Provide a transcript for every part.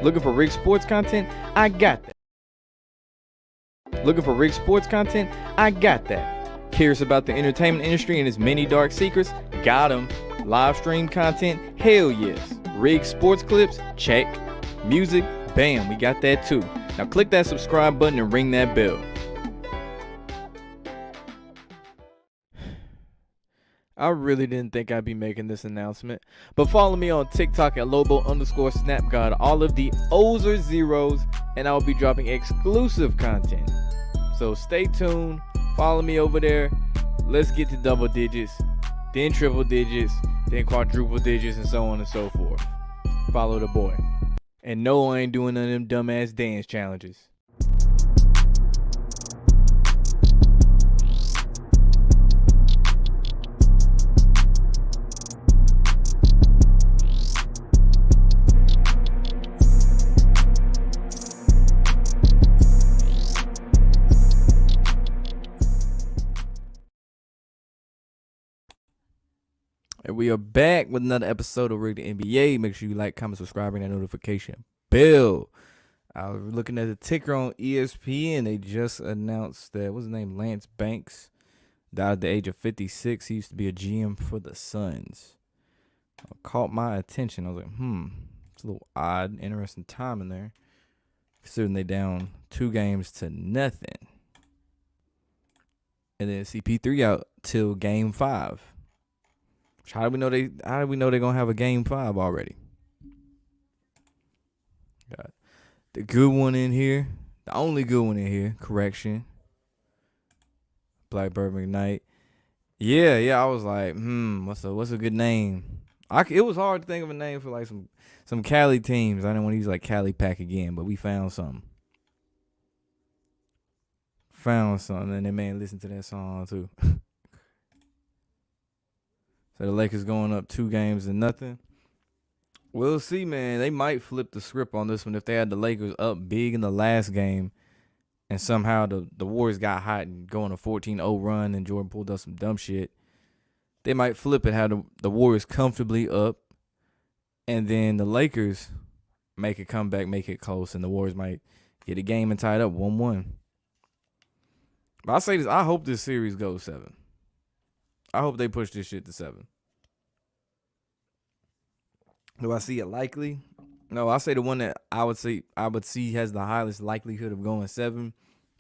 Looking for Rick Sports content? I got that. Looking for Rick Sports content? I got that. Curious about the entertainment industry and its many dark secrets? Got them. Live stream content? Hell yes. Rick Sports clips? Check. Music? Bam, we got that too. Now click that subscribe button and ring that bell. I really didn't think I'd be making this announcement, but follow me on TikTok at Lobo_SnapGod. All of the O's are zeros, and I'll be dropping exclusive content. So stay tuned, follow me over there. Let's get to double digits, then triple digits, then quadruple digits, and so on and so forth. Follow the boy. And no, I ain't doing none of them dumbass dance challenges. And we are back with another episode of Rick the NBA. Make sure you like, comment, subscribe, and that notification bell. I was looking at the ticker on ESPN. They just announced that, what's his name? Lance Banks died at the age of 56. He used to be a GM for the Suns. Caught my attention. I was like, it's a little odd, interesting time in there, considering they down 2-0. And then CP3 out till game 5. How do we know they're gonna have a game 5 already? Got the good one in here. The only good one in here. Correction. Blackbird McKnight. Yeah. I was like, what's a good name? It was hard to think of a name for like some Cali teams. I didn't want to use like Cali Pack again, but we found something. And that man listened to that song too. So the Lakers going up 2-0. We'll see, man. They might flip the script on this one if they had the Lakers up big in the last game and somehow the Warriors got hot and go on a 14-0 run and Jordan pulled up some dumb shit. They might flip it, have the Warriors comfortably up, and then the Lakers make a comeback, make it close, and the Warriors might get a game and tie it up 1-1. But I'll say this, I hope this series goes 7. I hope they push this shit to 7. Do I see it likely? No, I say the one that I would see has the highest likelihood of going 7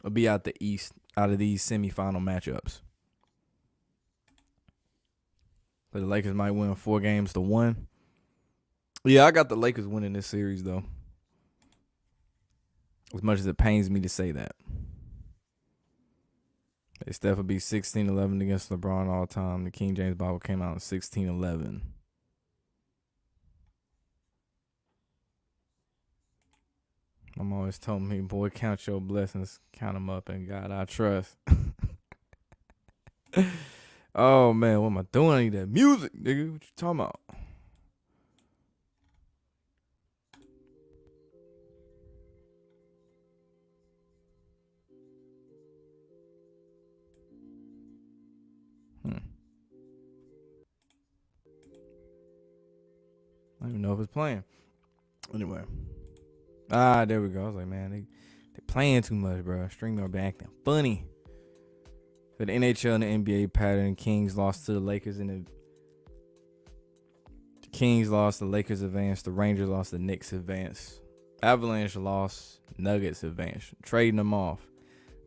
would be out the East, out of these semifinal matchups. But the Lakers might win 4-1. Yeah, I got the Lakers winning this series though. As much as it pains me to say that. They Steph will be 16-11 against LeBron all time. The King James Bible came out in 16-11. I'm always telling me, boy, count your blessings, count them up, and God I trust. Oh, man, what am I doing? I need that music, nigga. What you talking about? I don't even know if it's playing. Anyway. There we go. I was like, man, they playing too much, bro. Streamer been acting funny. For the NHL and the NBA pattern, Kings lost to the Lakers the Kings lost, the Lakers advanced, the Rangers lost, the Knicks advanced. Avalanche lost, Nuggets advanced. Trading them off.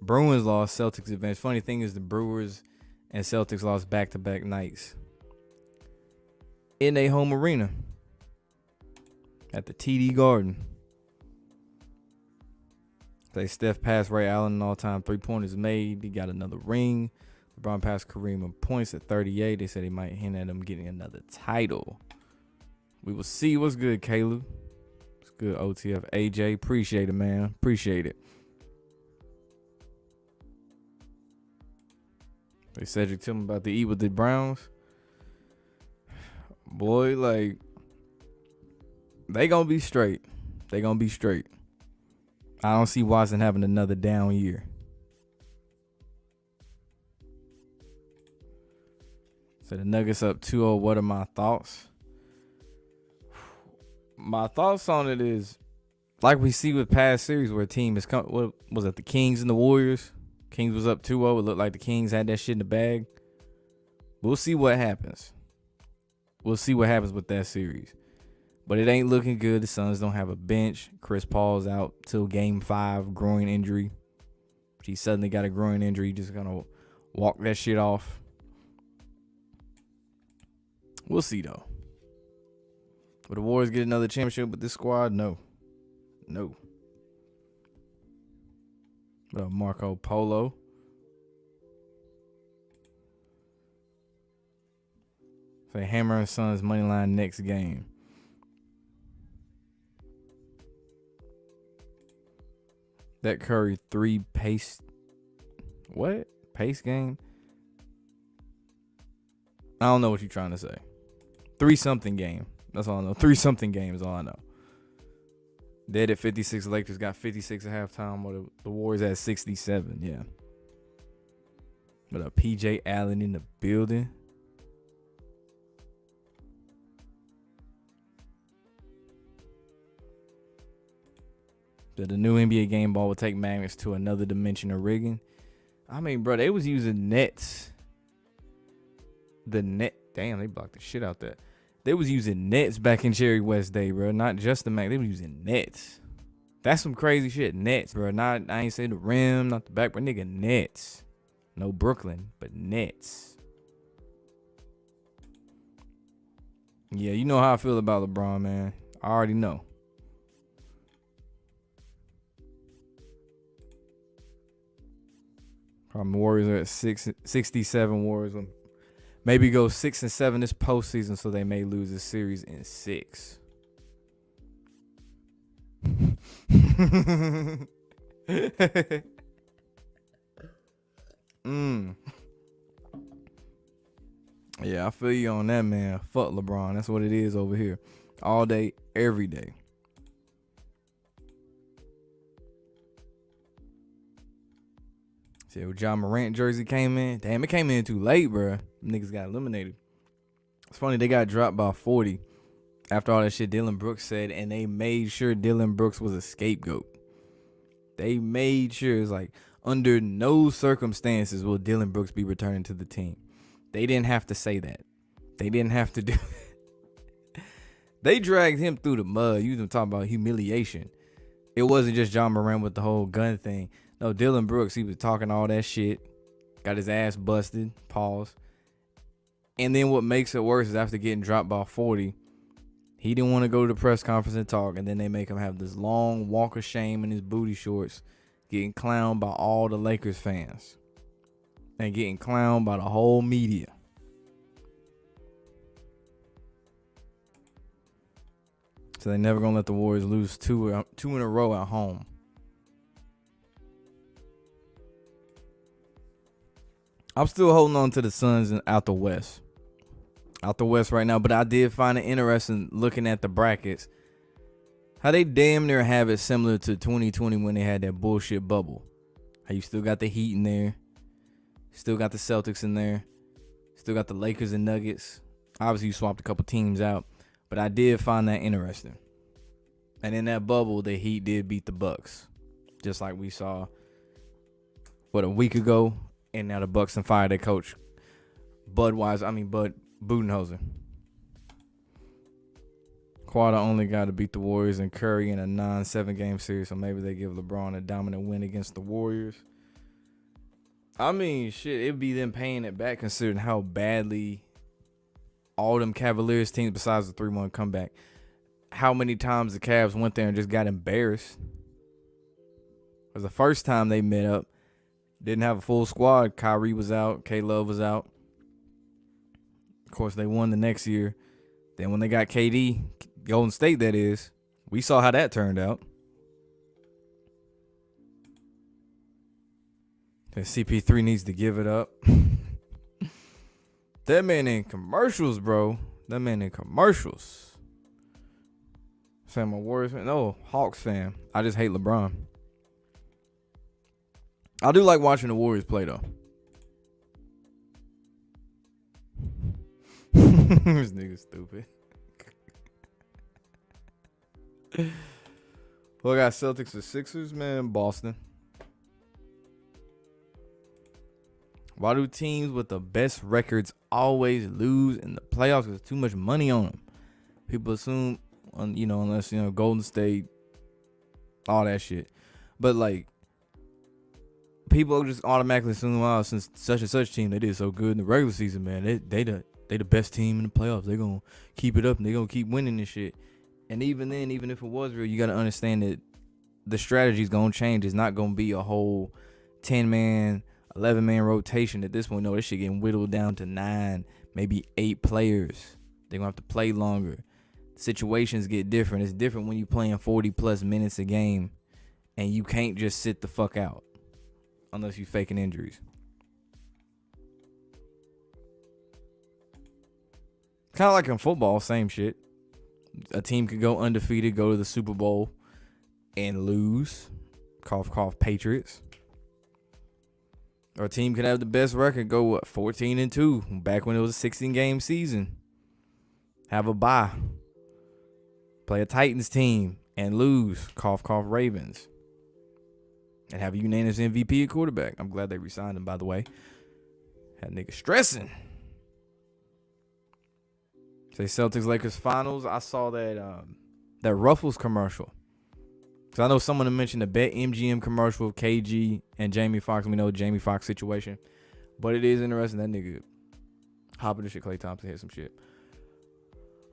Bruins lost, Celtics advanced. Funny thing is the Brewers and Celtics lost back-to-back nights in a home arena at the TD Garden. They Steph passed Ray Allen all-time 3-pointers made. He got another ring. LeBron passed Kareem in points at 38. They said he might hint at him getting another title. We will see. What's good, Caleb? What's good, OTF? AJ, appreciate it, man. Appreciate it. They said you tell me about to eat with the Browns. Boy, like, they gonna be straight. They gonna be straight. I don't see Watson having another down year. So the Nuggets up 2-0. What are my thoughts? My thoughts on it is like we see with past series where a team is come. What was it? The Kings and the Warriors. Kings was up 2-0. It looked like the Kings had that shit in the bag. We'll see what happens. We'll see what happens with that series. But it ain't looking good. The Suns don't have a bench. Chris Paul's out till game 5, groin injury. He suddenly got a groin injury. Just gonna walk that shit off. We'll see though. Will the Warriors get another championship with this squad? No. No. What up, Marco Polo? Say Hammer and Suns money line next game. That Curry 3 pace. What? Pace game? I don't know what you're trying to say. 3-something game. That's all I know. 3-something game is all I know. Dead at 56. Lakers got 56 at halftime. Or the Warriors at 67. Yeah. But a PJ Allen in the building. The new NBA game ball will take magnets to another dimension of rigging. I mean, bro, they was using nets. The net. Damn, they blocked the shit out that. They was using nets back in Jerry West day, bro. Not just the mag. They was using nets. That's some crazy shit. Nets, bro. Not, I ain't say the rim, not the back, but nigga, nets. No Brooklyn, but nets. Yeah, you know how I feel about LeBron, man. I already know. Warriors are at 67 Warriors. Maybe go 6-7 this postseason, so they may lose this series in 6. Yeah, I feel you on that, man. Fuck LeBron. That's what it is over here. All day, every day. See, John Morant jersey came in. Damn, it came in too late, bro. Niggas got eliminated. It's funny, they got dropped by 40 after all that shit Dylan Brooks said, and they made sure Dylan Brooks was a scapegoat. They made sure it's like, under no circumstances will Dylan Brooks be returning to the team. They didn't have to say that. They didn't have to do that. They dragged him through the mud. You was talking about humiliation. It wasn't just John Morant with the whole gun thing. No, Dylan Brooks, he was talking all that shit. Got his ass busted. Pause. And then what makes it worse is after getting dropped by 40, he didn't want to go to the press conference and talk. And then they make him have this long walk of shame in his booty shorts, getting clowned by all the Lakers fans. And getting clowned by the whole media. So they never gonna let the Warriors lose two in a row at home. I'm still holding on to the Suns out the West. Out the West right now. But I did find it interesting looking at the brackets. How they damn near have it similar to 2020 when they had that bullshit bubble. How you still got the Heat in there. Still got the Celtics in there. Still got the Lakers and Nuggets. Obviously, you swapped a couple teams out. But I did find that interesting. And in that bubble, the Heat did beat the Bucks. Just like we saw, a week ago. And now the Bucks and fired their coach, Bud Budenholzer. Quada only got to beat the Warriors and Curry in a 9-7 game series, so maybe they give LeBron a dominant win against the Warriors. I mean, shit, it'd be them paying it back considering how badly all them Cavaliers teams, besides the 3-1 comeback, how many times the Cavs went there and just got embarrassed. It was the first time they met up. Didn't have a full squad. Kyrie was out. K-Love was out. Of course, they won the next year. Then when they got KD, Golden State that is, we saw how that turned out. That CP3 needs to give it up. That man in commercials, bro. That man in commercials. Say I'm a Warriors fan. No, Hawks fan. I just hate LeBron. I do like watching the Warriors play, though. This nigga stupid. Well, I got Celtics or Sixers, man. Boston. Why do teams with the best records always lose in the playoffs? Because there's too much money on them. People assume, unless, Golden State, all that shit. But, like, people just automatically assume, wow, since such and such team, they did so good in the regular season, man. They the best team in the playoffs. They going to keep it up, and they going to keep winning this shit. And even then, even if it was real, you got to understand that the strategy's going to change. It's not going to be a whole 10-man, 11-man rotation at this point. No, this shit getting whittled down to 9, maybe 8 players. They're going to have to play longer. Situations get different. It's different when you're playing 40-plus minutes a game, and you can't just sit the fuck out unless you're faking injuries. Kind of like in football, same shit. A team could go undefeated, go to the Super Bowl, and lose. Cough, cough, Patriots. Or a team could have the best record, go 14-2, back when it was a 16-game season. Have a bye. Play a Titans team and lose. Cough, cough, Ravens. And have a unanimous MVP at quarterback. I'm glad they re-signed him, by the way. Had niggas stressing. Say Celtics Lakers finals. I saw that Ruffles commercial. Cause I know someone mentioned the BetMGM commercial of KG and Jamie Foxx. We know Jamie Foxx situation, but it is interesting that nigga hopping the shit. Klay Thompson hit some shit.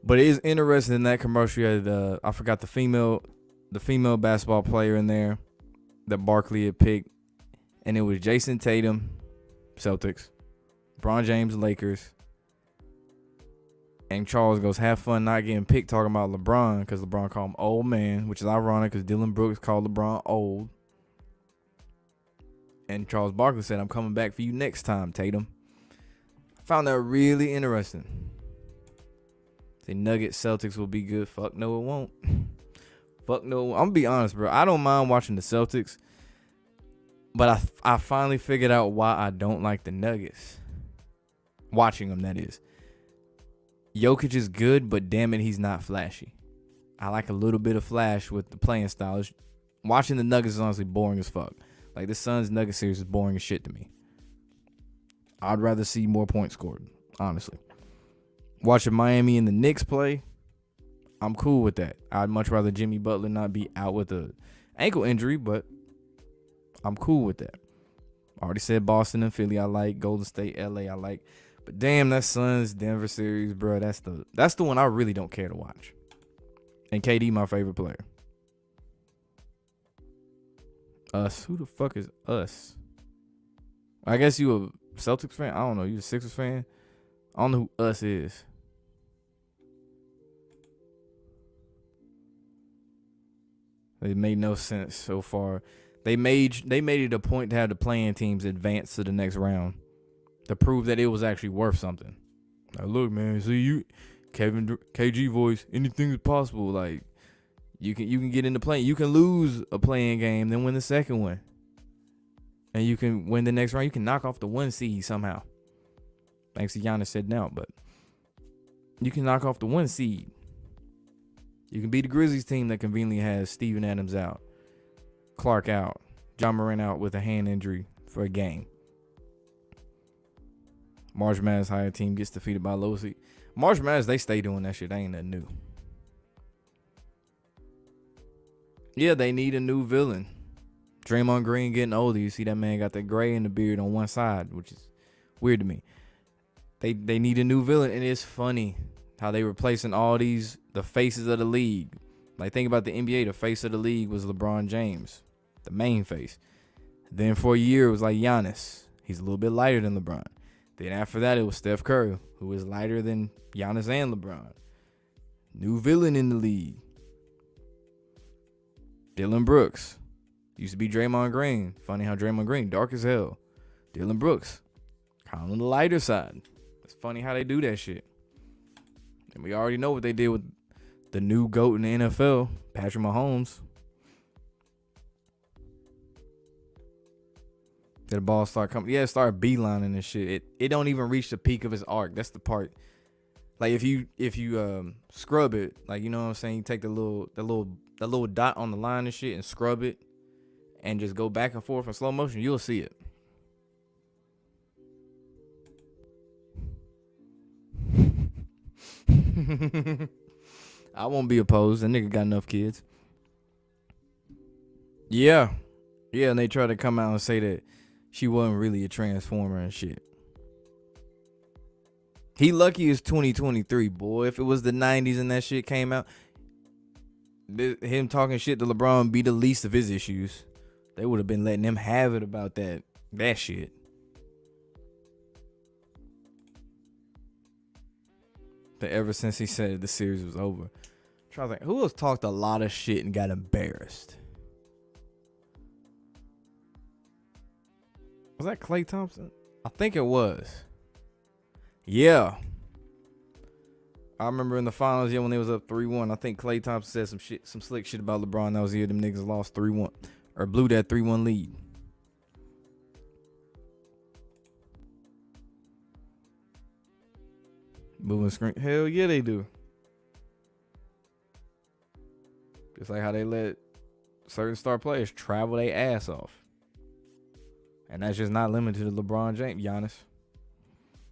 But it is interesting in that commercial. Had I forgot the female basketball player in there that Barkley had picked, and it was Jason Tatum, Celtics, LeBron James, Lakers. And Charles goes, have fun not getting picked talking about LeBron because LeBron called him old man, which is ironic because Dylan Brooks called LeBron old. And Charles Barkley said, I'm coming back for you next time, Tatum. I found that really interesting. The Nuggets Celtics will be good. Fuck no, it won't. Fuck no. I'm going to be honest, bro. I don't mind watching the Celtics, but I finally figured out why I don't like the Nuggets. Watching them, that is. Jokic is good, but damn it, he's not flashy. I like a little bit of flash with the playing style. Watching the Nuggets is honestly boring as fuck. Like, the Suns Nuggets series is boring as shit to me. I'd rather see more points scored, honestly. Watching Miami and the Knicks play, I'm cool with that. I'd much rather Jimmy Butler not be out with a ankle injury, but I'm cool with that. I already said Boston and Philly I like. Golden State, LA I like. But damn, that Suns Denver series, bro, that's the one I really don't care to watch. And KD, my favorite player. Us. Who the fuck is us? I guess you a Celtics fan? I don't know. You a Sixers fan? I don't know who us is. It made no sense so far. They made it a point to have the playing teams advance to the next round to prove that it was actually worth something. Like, look, man, see you, KG voice, anything is possible. Like, you can get into playing. You can lose a playing game, then win the second one, and you can win the next round. You can knock off the 1 seed somehow. Thanks to Giannis sitting out, but you can knock off the 1 seed. You can beat the Grizzlies team that conveniently has Steven Adams out, Clark out, John Moran out with a hand injury for a game. March Madness higher team gets defeated by low seed. March Madness, they stay doing that shit. They ain't nothing new. Yeah, they need a new villain. Draymond Green getting older. You see that man got that gray in the beard on one side, which is weird to me. They need a new villain, and it's funny how they replacing all the faces of the league. Like, think about the NBA. The face of the league was LeBron James, the main face. Then for a year, it was like Giannis. He's a little bit lighter than LeBron. Then after that, it was Steph Curry, who was lighter than Giannis and LeBron. New villain in the league. Dylan Brooks. Used to be Draymond Green. Funny how Draymond Green, dark as hell. Dylan Brooks, kind of on the lighter side. It's funny how they do that shit. And we already know what they did with the new GOAT in the NFL, Patrick Mahomes. Did the ball start coming? Yeah, it started beelining and shit. It don't even reach the peak of his arc. That's the part. Like, if you scrub it, like, you know what I'm saying, you take the little the little dot on the line and shit and scrub it and just go back and forth in slow motion, you'll see it. I won't be opposed. That nigga got enough kids. Yeah. Yeah, and they try to come out and say that she wasn't really a transformer and shit. He lucky it's 2023, boy. If it was the 90s and that shit came out, him talking shit to LeBron be the least of his issues. They would have been letting him have it about that shit. But ever since he said the series was over, I'm trying to think, who else talked a lot of shit and got embarrassed? Was that Klay Thompson? I think it was. Yeah. I remember in the finals, when they was up 3-1, I think Klay Thompson said some slick shit about LeBron. That was the year them niggas lost 3-1 or blew that 3-1 lead. Moving screen. Hell yeah, they do. Just like how they let certain star players travel their ass off. And that's just not limited to LeBron James, Giannis.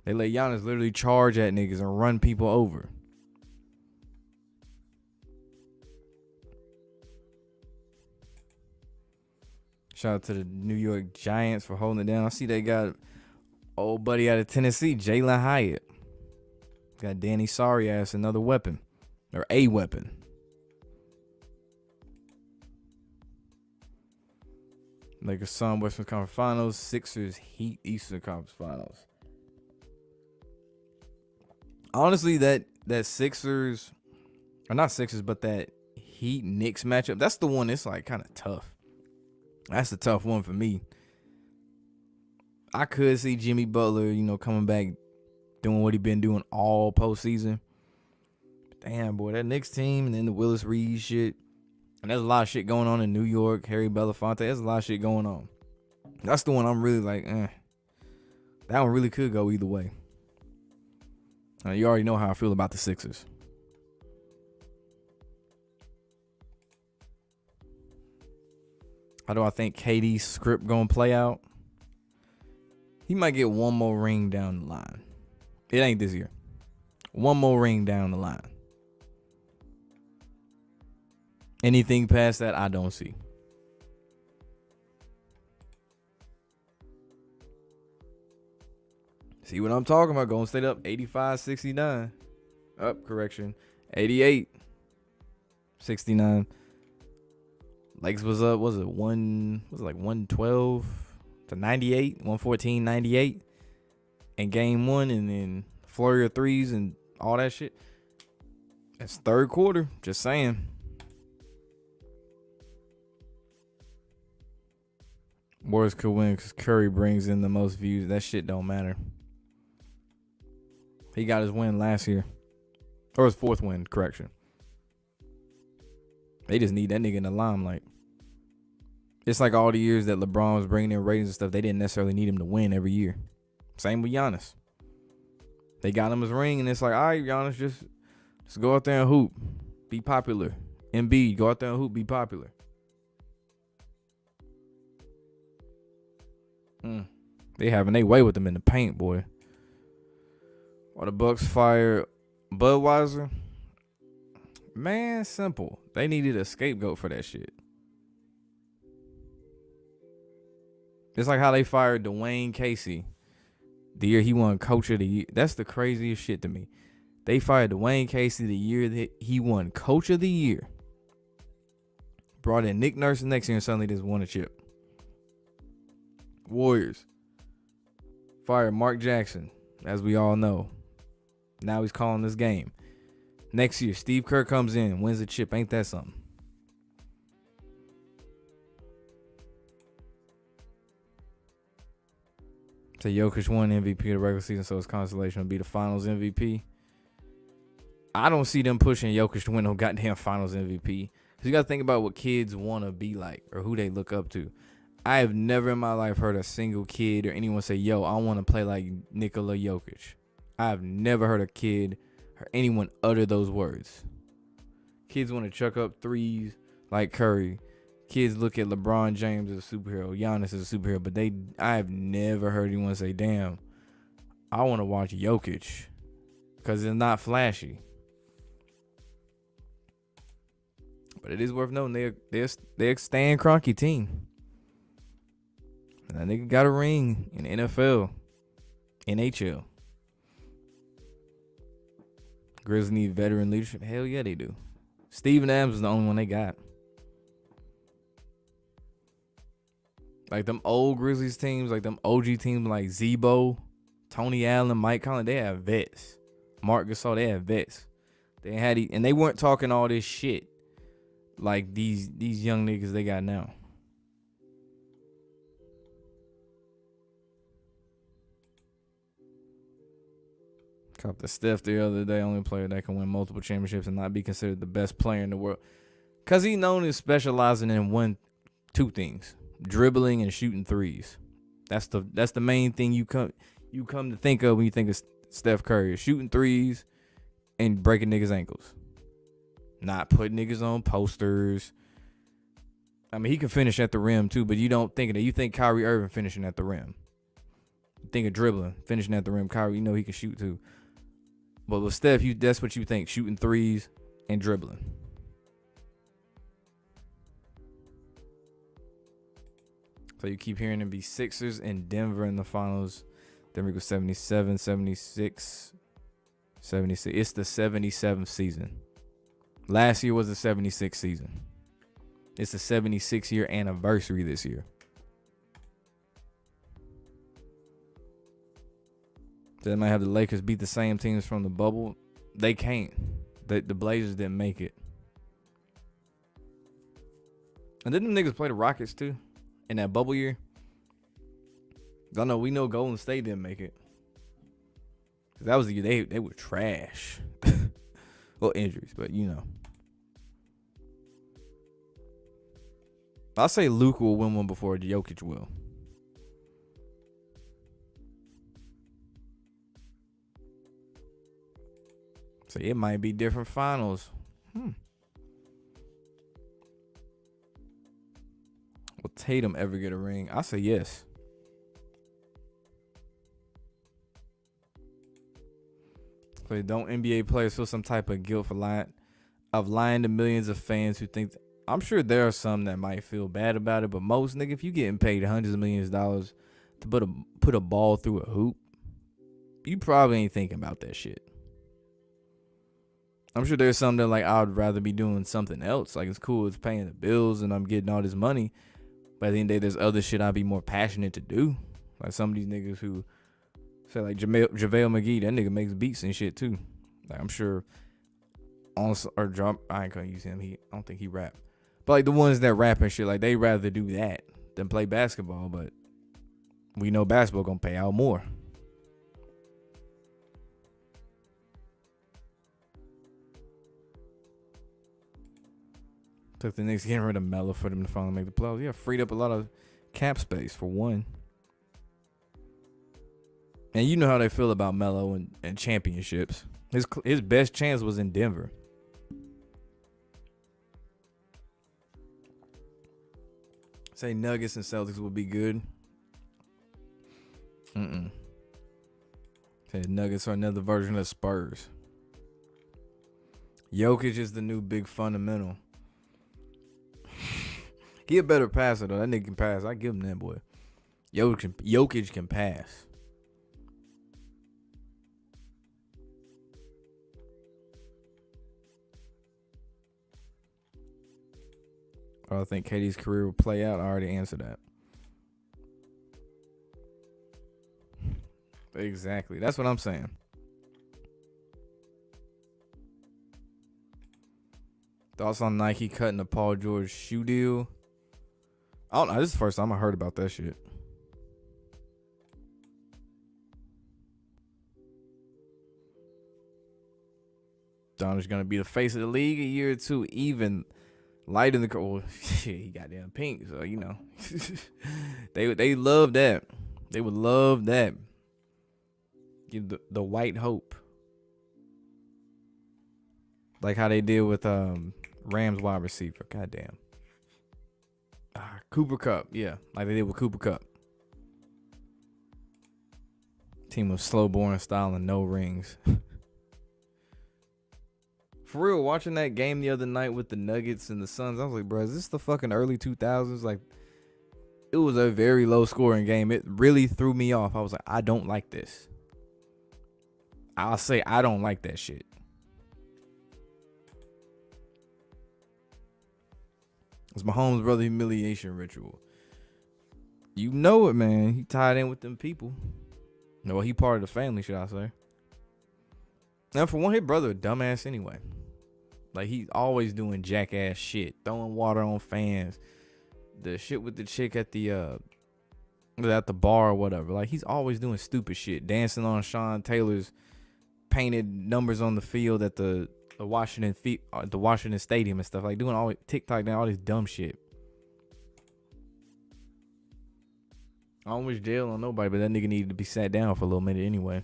They let Giannis literally charge at niggas and run people over. Shout out to the New York Giants for holding it down. I see they got old buddy out of Tennessee, Jalen Hyatt. Got Danny Sorry ass, another weapon. Or a weapon. Lakers, Sun, Western Conference Finals. Sixers, Heat, Eastern Conference Finals. Honestly, that Sixers, or not Sixers, but that Heat Knicks matchup, that's the one that's like kind of tough. That's the tough one for me. I could see Jimmy Butler, coming back, doing what he been doing all postseason. Damn, boy, that Knicks team and then the Willis Reed shit. And there's a lot of shit going on in New York. Harry Belafonte, there's a lot of shit going on. That's the one I'm really like, That one really could go either way. You already know how I feel about the Sixers. How do I think KD's script gonna play out? He might get one more ring down the line. It ain't this year. One more ring down the line. Anything past that, I don't see. See what I'm talking about? Golden State up 85-69. Up, correction. 88-69. Lakers was up, was it 112 to 98? 114-98 in game one, and then flurry of threes and all that shit. That's third quarter. Just saying. Warriors could win because Curry brings in the most views. That shit don't matter. He got his win last year. Or his fourth win, correction. They just need that nigga in the limelight. It's like all the years that LeBron was bringing in ratings and stuff, they didn't necessarily need him to win every year. Same with Giannis. They got him his ring, and it's like, all right, Giannis, just go out there and hoop. Be popular. Embiid, go out there and hoop, be popular. They having their way with them in the paint, boy. Or the Bucks fire Budweiser. Man, simple. They needed a scapegoat for that shit. It's like how they fired Dwayne Casey the year he won Coach of the Year. That's the craziest shit to me. They fired Dwayne Casey the year that he won Coach of the Year. Brought in Nick Nurse the next year and suddenly just won a chip. Warriors fired Mark Jackson, as we all know. Now he's calling this game. Next year, Steve Kerr comes in, wins the chip. Ain't that something? So Jokic won MVP of the regular season, so his consolation will be the Finals MVP. I don't see them pushing Jokic to win no goddamn Finals MVP. Because you got to think about what kids want to be like or who they look up to. I have never in my life heard a single kid or anyone say, yo, I want to play like Nikola Jokic. I've never heard a kid or anyone utter those words. Kids want to chuck up threes, like Curry. Kids look at LeBron James as a superhero, Giannis as a superhero, but I have never heard anyone say, "Damn, I want to watch Jokic," because it's not flashy. But it is worth noting they're Stan Kroenke team. And that nigga got a ring in NFL, NHL. Grizzlies need veteran leadership. Hell yeah, they do. Steven Adams is the only one they got. Like them old Grizzlies teams, like them OG teams like Zebo, Tony Allen, Mike Conley, they have vets. Mark Gasol, they have vets. And they weren't talking all this shit like these young niggas they got now. Caught the Steph the other day, only player that can win multiple championships and not be considered the best player in the world. Cause he's known as specializing in two things: dribbling and shooting threes. That's the main thing you come to think of when you think of Steph Curry: shooting threes and breaking niggas' ankles. Not putting niggas on posters. I mean, he can finish at the rim too, but you don't think of that. You think Kyrie Irving finishing at the rim. You think of dribbling, finishing at the rim. Kyrie, you know he can shoot too. But with Steph, that's what you think: shooting threes and dribbling. So you keep hearing them be Sixers and Denver in the finals. Denver goes 77, 76, 76. It's the 77th season. Last year was the 76th season. It's the 76-year anniversary this year. They might have the Lakers beat the same teams from the bubble. They can't. The Blazers didn't make it. And didn't them niggas play the Rockets too in that bubble year? I know we know Golden State didn't make it. That was the year they were trash. Well, injuries, but you know. I'll say Luka will win one before Jokic will. So it might be different finals. Will Tatum ever get a ring? I say yes. So don't NBA players feel some type of guilt for lying to millions of fans who think? I'm sure there are some that might feel bad about it, but most, nigga, if you getting paid hundreds of millions of dollars to put a ball through a hoop, you probably ain't thinking about that shit. I'm sure there's some that like I'd rather be doing something else. Like it's cool, it's paying the bills and I'm getting all this money. But at the end of the day, there's other shit I'd be more passionate to do. Like some of these niggas who say like JaVale McGee, that nigga makes beats and shit too. Like I'm sure I ain't gonna use him. I don't think he rap. But like the ones that rap and shit, like they rather do that than play basketball. But we know basketball gonna pay out more. Took the Knicks getting rid of Melo for them to finally make the playoffs. Yeah, freed up a lot of cap space for one. And you know how they feel about Melo and championships. His best chance was in Denver. Say Nuggets and Celtics would be good. Say Nuggets are another version of Spurs. Jokic is the new big fundamental. He a better passer though. That nigga can pass. I give him that boy. Jokic can pass. I think KD's career will play out. I already answered that. Exactly. That's what I'm saying. Thoughts on Nike cutting the Paul George shoe deal? I don't know. This is the first time I heard about that shit. Donald's gonna be the face of the league a year or two, even light in the well, shit, he got damn pink, so you know. they love that. They would love that. Give the white hope. Like how they did with Rams wide receiver. Goddamn. Cooper Kupp. Yeah, like they did with Cooper Kupp. Team of slow, boring style and no rings. For real, watching that game the other night with the Nuggets and the Suns, I was like, bro, is this the fucking early 2000s? Like, it was a very low scoring game. It really threw me off. I was like, I don't like this. I'll say I don't like that shit. It's Mahomes' brother humiliation ritual. You know it, man. He tied in with them people. No, he part of the family, should I say. Now, for one, his brother a dumbass anyway. Like, he's always doing jackass shit. Throwing water on fans. The shit with the chick at the bar or whatever. Like, he's always doing stupid shit. Dancing on Sean Taylor's painted numbers on the field at the Washington Stadium and stuff. Like, doing all TikTok and all this dumb shit. I don't wish jail on nobody, but that nigga needed to be sat down for a little minute anyway.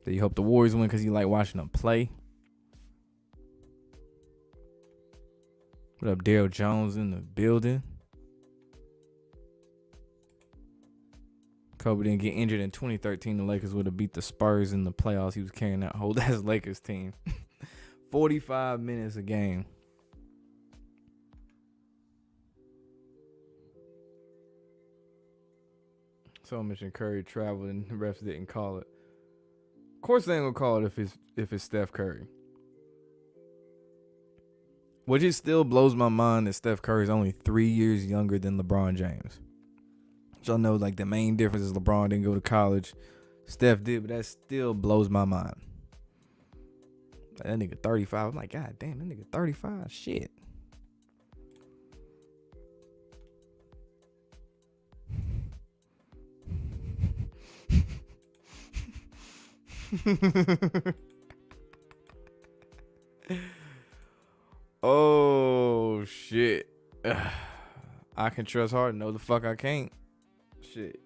So you hope the Warriors win because you like watching them play. What up, Daryl Jones in the building? Kobe didn't get injured in 2013. The Lakers would have beat the Spurs in the playoffs. He was carrying that whole ass Lakers team. 45 minutes a game. So much Curry traveled and the refs didn't call it. Of course they ain't gonna call it if it's Steph Curry. Which it still blows my mind that Steph Curry is only 3 years younger than LeBron James. Y'all know, like, the main difference is LeBron didn't go to college. Steph did, but that still blows my mind. That nigga 35. I'm like, God damn, that nigga 35. Shit. Oh, shit. I can trust Harden. No, the fuck I can't. Shit.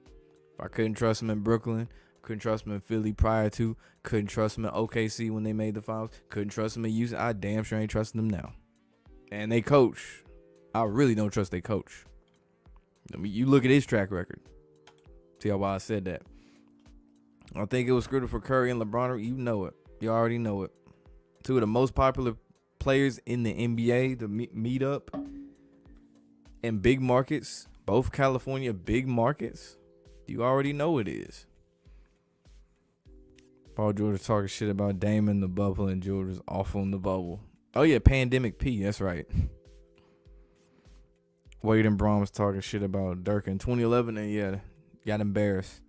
If I couldn't trust him in Brooklyn, couldn't trust him in Philly prior to, couldn't trust him in OKC when they made the finals, couldn't trust him in Houston, I damn sure ain't trusting them now. And they coach. I really don't trust they coach. I mean, you look at his track record. See how why I said that. I think it was scripted for Curry and LeBron. You know it. You already know it. Two of the most popular players in the NBA to meet up in big markets, both California big markets. You already know it is. Paul George talking shit about Dame in the bubble and George was off on the bubble. Oh yeah, Pandemic P, that's right. Wade and Braun was talking shit about Dirk in 2011 and yeah, got embarrassed.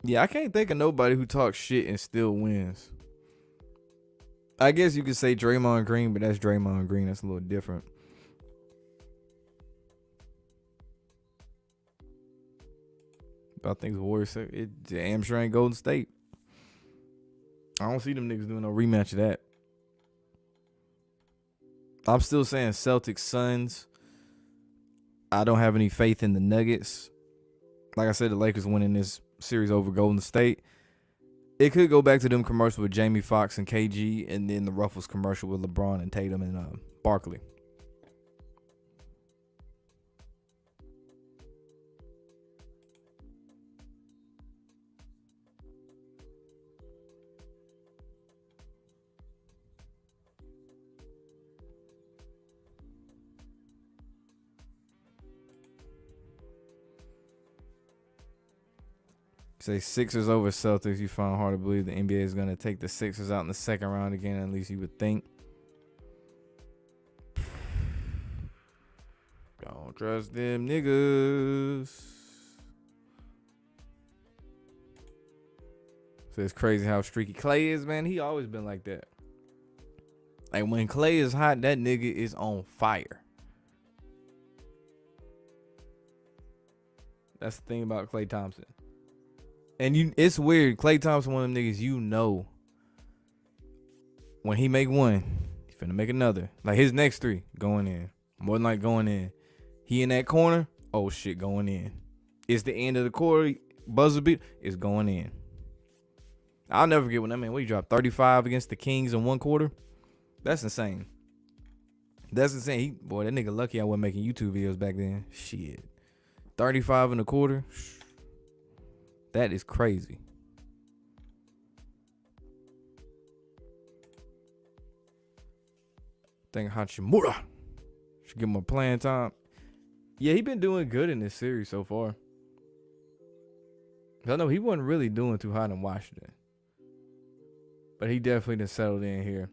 Yeah, I can't think of nobody who talks shit and still wins. I guess you could say Draymond Green, but that's Draymond Green. That's a little different. But I think the Warriors, it damn sure ain't Golden State. I don't see them niggas doing no rematch of that. I'm still saying Celtics, Suns. I don't have any faith in the Nuggets. Like I said, the Lakers winning this series over Golden State. It could go back to them commercial with Jamie Foxx and KG, and then the Ruffles commercial with LeBron and Tatum and Barkley. Say Sixers over Celtics. You find hard to believe the NBA is going to take the Sixers out in the second round again, at least you would think. Don't trust them niggas. So it's crazy how streaky Clay is, man. He always been like that. Like, when Clay is hot, that nigga is on fire. That's the thing about Klay Thompson. And it's weird. Klay Thompson, one of them niggas, you know, when he make one, he finna make another. Like, his next three going in. More than like going in. He in that corner, oh shit, going in. It's the end of the quarter, buzzer beat, it's going in. I'll never forget when that man, we dropped 35 against the Kings in one quarter. That's insane. That's insane. Boy, that nigga lucky I wasn't making YouTube videos back then. Shit. 35 in a quarter. That is crazy. Think Hachimura should get more playing time. Yeah, he been doing good in this series so far. I know he wasn't really doing too hot in Washington, but he definitely done settled in here.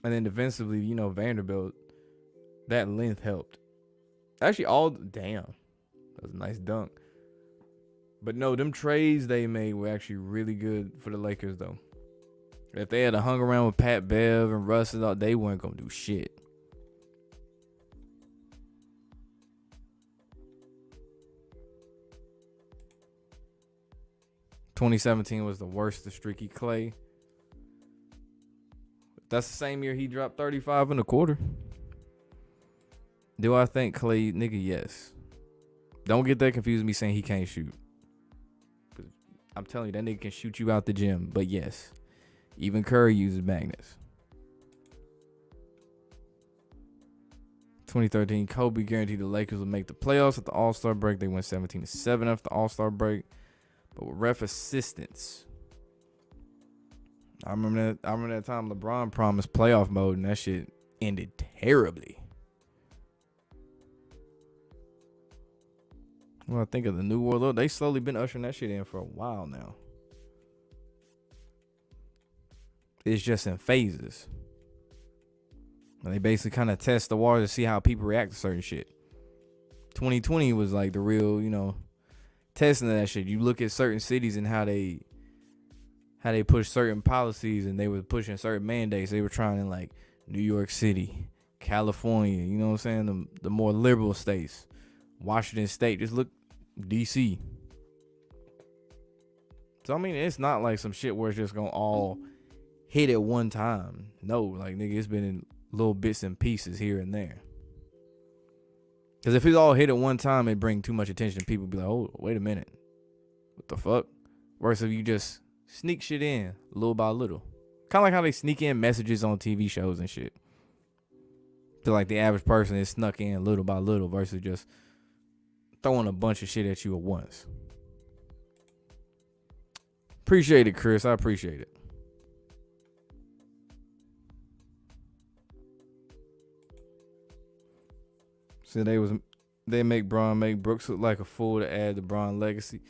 And then defensively, you know, Vanderbilt, that length helped. Actually, damn, that was a nice dunk. But no, them trades they made were actually really good for the Lakers, though. If they had hung around with Pat Bev and Russ and all, they weren't gonna do shit. "2017 was the worst to Streaky Clay. That's the same year he dropped 35 in a quarter. Do I think Clay, nigga? Yes. Don't get that confused with me saying he can't shoot. I'm telling you, that nigga can shoot you out the gym. But yes, even Curry uses magnets. 2013, Kobe guaranteed the Lakers would make the playoffs at the All-Star break. They went 17-7 after the All-Star break. But with ref assistance, I remember that time LeBron promised playoff mode, and that shit ended terribly. Well, I think of the New World Order. They slowly been ushering that shit in for a while now. It's just in phases. And they basically kind of test the water to see how people react to certain shit. 2020 was like the real, you know, testing of that shit. You look at certain cities and how they push certain policies, and they were pushing certain mandates. They were trying in like New York City, California, you know what I'm saying? The more liberal states. Washington State, just look, DC. So I mean, it's not like some shit where it's just gonna all hit at one time. No, like nigga, it's been in little bits and pieces here and there. Because if it all hit at one time, it bring too much attention. People be like, oh, wait a minute, what the fuck? Versus if you just sneak shit in little by little, kind of like how they sneak in messages on TV shows and shit. To like the average person is snuck in little by little versus just throwing a bunch of shit at you at once. Appreciate it, Chris. I appreciate it. So they make Brooks look like a fool to add the Bron legacy.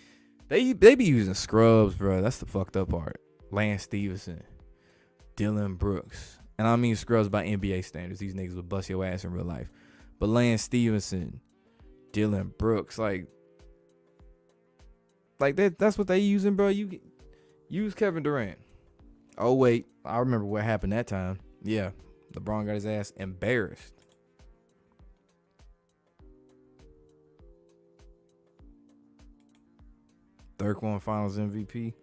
They be using scrubs, bro. That's the fucked up part. Lance Stevenson, Dylan Brooks, and I mean scrubs by NBA standards. These niggas would bust your ass in real life. But Lance Stevenson, Dylan Brooks, like that's what they using, bro. You use Kevin Durant. Oh wait, I remember what happened that time. Yeah, LeBron got his ass embarrassed. Third one Finals MVP.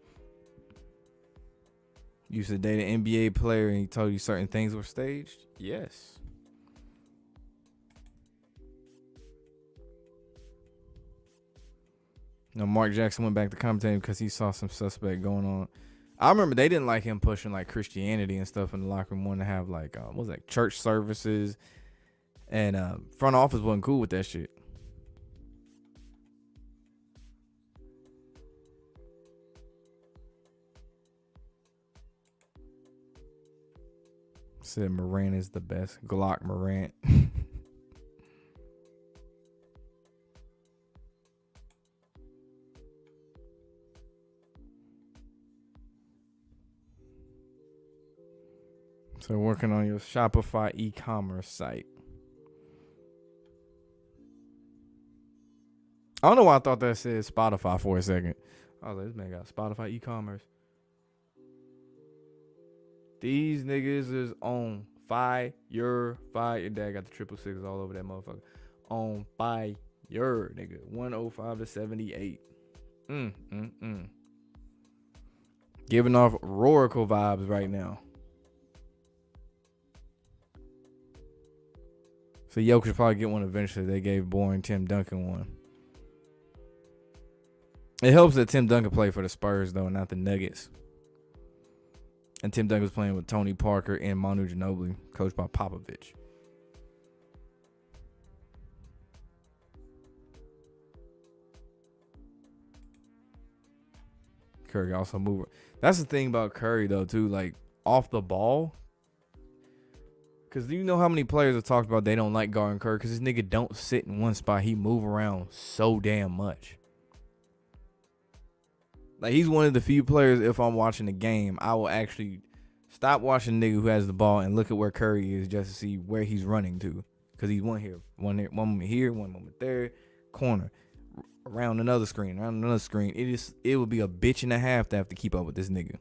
Used to date an NBA player and he told you certain things were staged. Yes. No, Mark Jackson went back to commentating because he saw some suspect going on. I remember they didn't like him pushing like Christianity and stuff in the locker room. Wanted to have like what was that, church services, and front office wasn't cool with that shit. Said Morant is the best. Glock Morant. So working on your Shopify e-commerce site. I don't know why I thought that said Spotify for a second. I was like, this man got Spotify e-commerce. These niggas is on fire. Your dad got the 666 all over that motherfucker. On fire, nigga. 105 to 78. Giving off Roracle vibes right now. So Jokic should probably get one eventually. They gave boring Tim Duncan one. It helps that Tim Duncan played for the Spurs though, not the Nuggets. And Tim Duncan was playing with Tony Parker and Manu Ginobili, coached by Popovich. Curry also moved. That's the thing about Curry, though, too. Like, off the ball. Because do you know how many players have talked about they don't like guarding Curry? Because this nigga don't sit in one spot. He move around so damn much. Like, he's one of the few players, if I'm watching the game, I will actually stop watching the nigga who has the ball and look at where Curry is just to see where he's running to. Because he's one moment here, one moment there, corner, around another screen. It would be a bitch and a half to have to keep up with this nigga.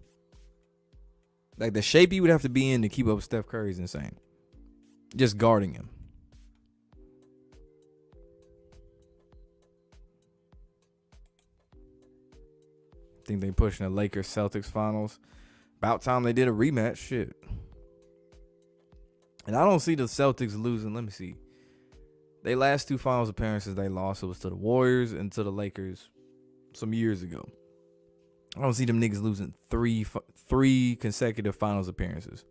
Like, the shape he would have to be in to keep up with Steph Curry is insane. Just guarding him. I think they pushing the Lakers Celtics finals. About time they did a rematch. Shit. And I don't see the Celtics losing. Let me see. They last two finals appearances they lost. It was to the Warriors and to the Lakers some years ago. I don't see them niggas losing three consecutive finals appearances.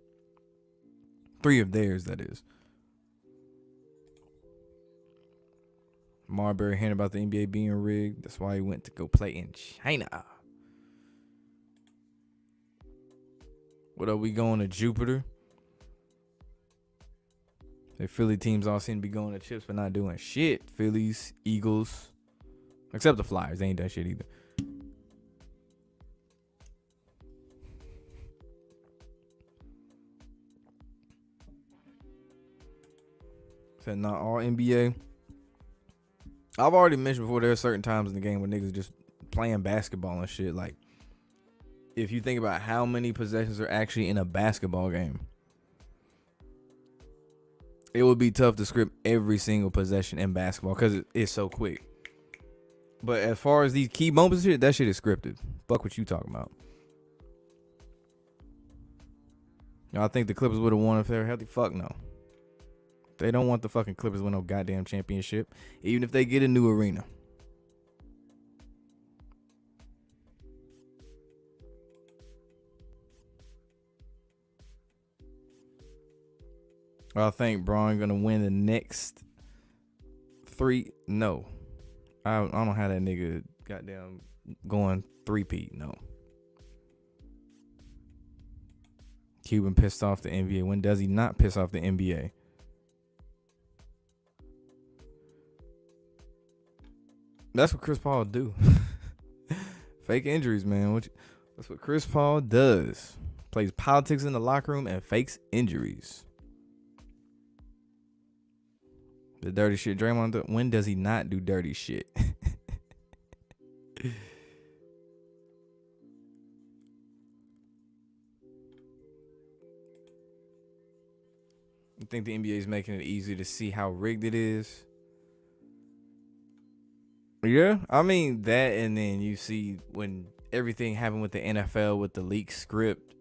3 of theirs, that is. Marbury hearing about the NBA being rigged. That's why he went to go play in China. What are we going to Jupiter? The Philly teams all seem to be going to chips but not doing shit. Phillies, Eagles, except the Flyers. They ain't that shit either. Said not all NBA. I've already mentioned before there are certain times in the game where niggas just playing basketball and shit. Like, if you think about how many possessions are actually in a basketball game, it would be tough to script every single possession in basketball because it's so quick. But as far as these key moments, that shit is scripted. Fuck what you talking about. Y'all think the Clippers would have won if they were healthy? Fuck no. They don't want the fucking Clippers win no goddamn championship, even if they get a new arena. I think Braun gonna win the next 3. No, I don't have that nigga goddamn going 3-peat. No. Cuban pissed off the NBA. When does he not piss off the NBA? That's what Chris Paul do. Fake injuries, man. That's what Chris Paul does. Plays politics in the locker room and fakes injuries. The dirty shit Draymond, when does he not do dirty shit? I think the NBA is making it easier to see how rigged it is. Yeah, I mean that, and then you see when everything happened with the NFL with the leak script,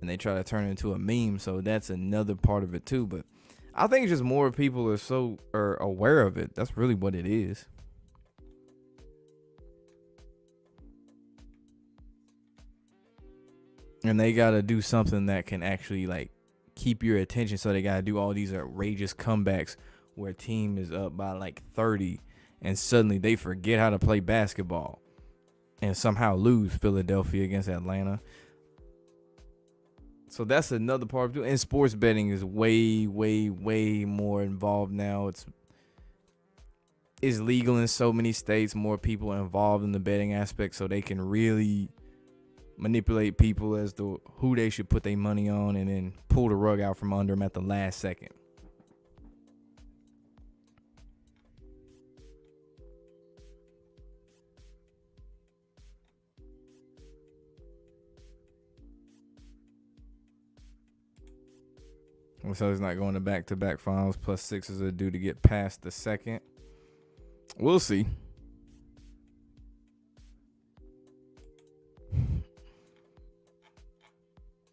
and they try to turn it into a meme. So that's another part of it too. But I think just more people are aware of it. That's really what it is. And they gotta do something that can actually like keep your attention. So they gotta do all these outrageous comebacks where a team is up by like 30. And suddenly they forget how to play basketball and somehow lose Philadelphia against Atlanta. So that's another part of it. And sports betting is way, way, way more involved now. It's legal in so many states. More people are involved in the betting aspect, so they can really manipulate people as to who they should put their money on and then pull the rug out from under them at the last second. So he's not going to back-to-back finals. Plus 6 are due to get past the second. We'll see.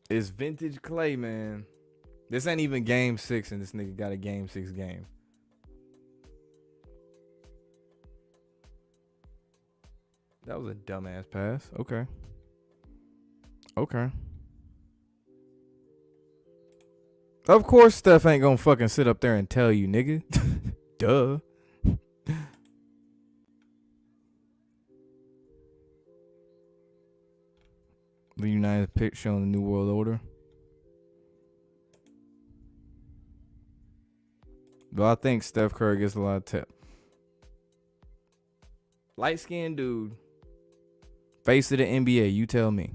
It's vintage Clay, man. This ain't even game 6, and this nigga got a game 6 game. That was a dumbass pass. Okay. Of course, Steph ain't gonna fucking sit up there and tell you, nigga. Duh. The United pick showing the New World Order. But I think Steph Curry gets a lot of tip. Light skinned dude. Face of the NBA, you tell me.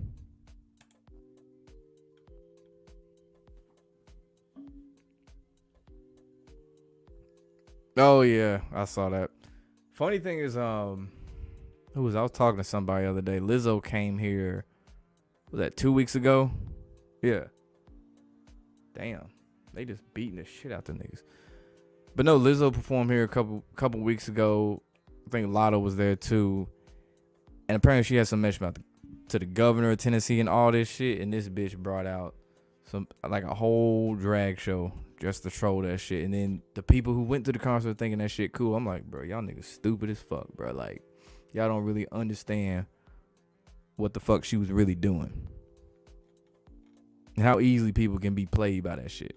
Oh yeah, I saw that. Funny thing is, I was talking to somebody the other day. Lizzo came here. Was that 2 weeks ago? Yeah. Damn, they just beating the shit out the niggas. But no, Lizzo performed here a couple weeks ago. I think Lotto was there too, and apparently she had some mention about to the governor of Tennessee and all this shit. And this bitch brought out some like a whole drag show just to troll that shit. And then the people who went to the concert thinking that shit cool. I'm like, bro, y'all niggas stupid as fuck, bro. Like, y'all don't really understand what the fuck she was really doing and how easily people can be played by that shit.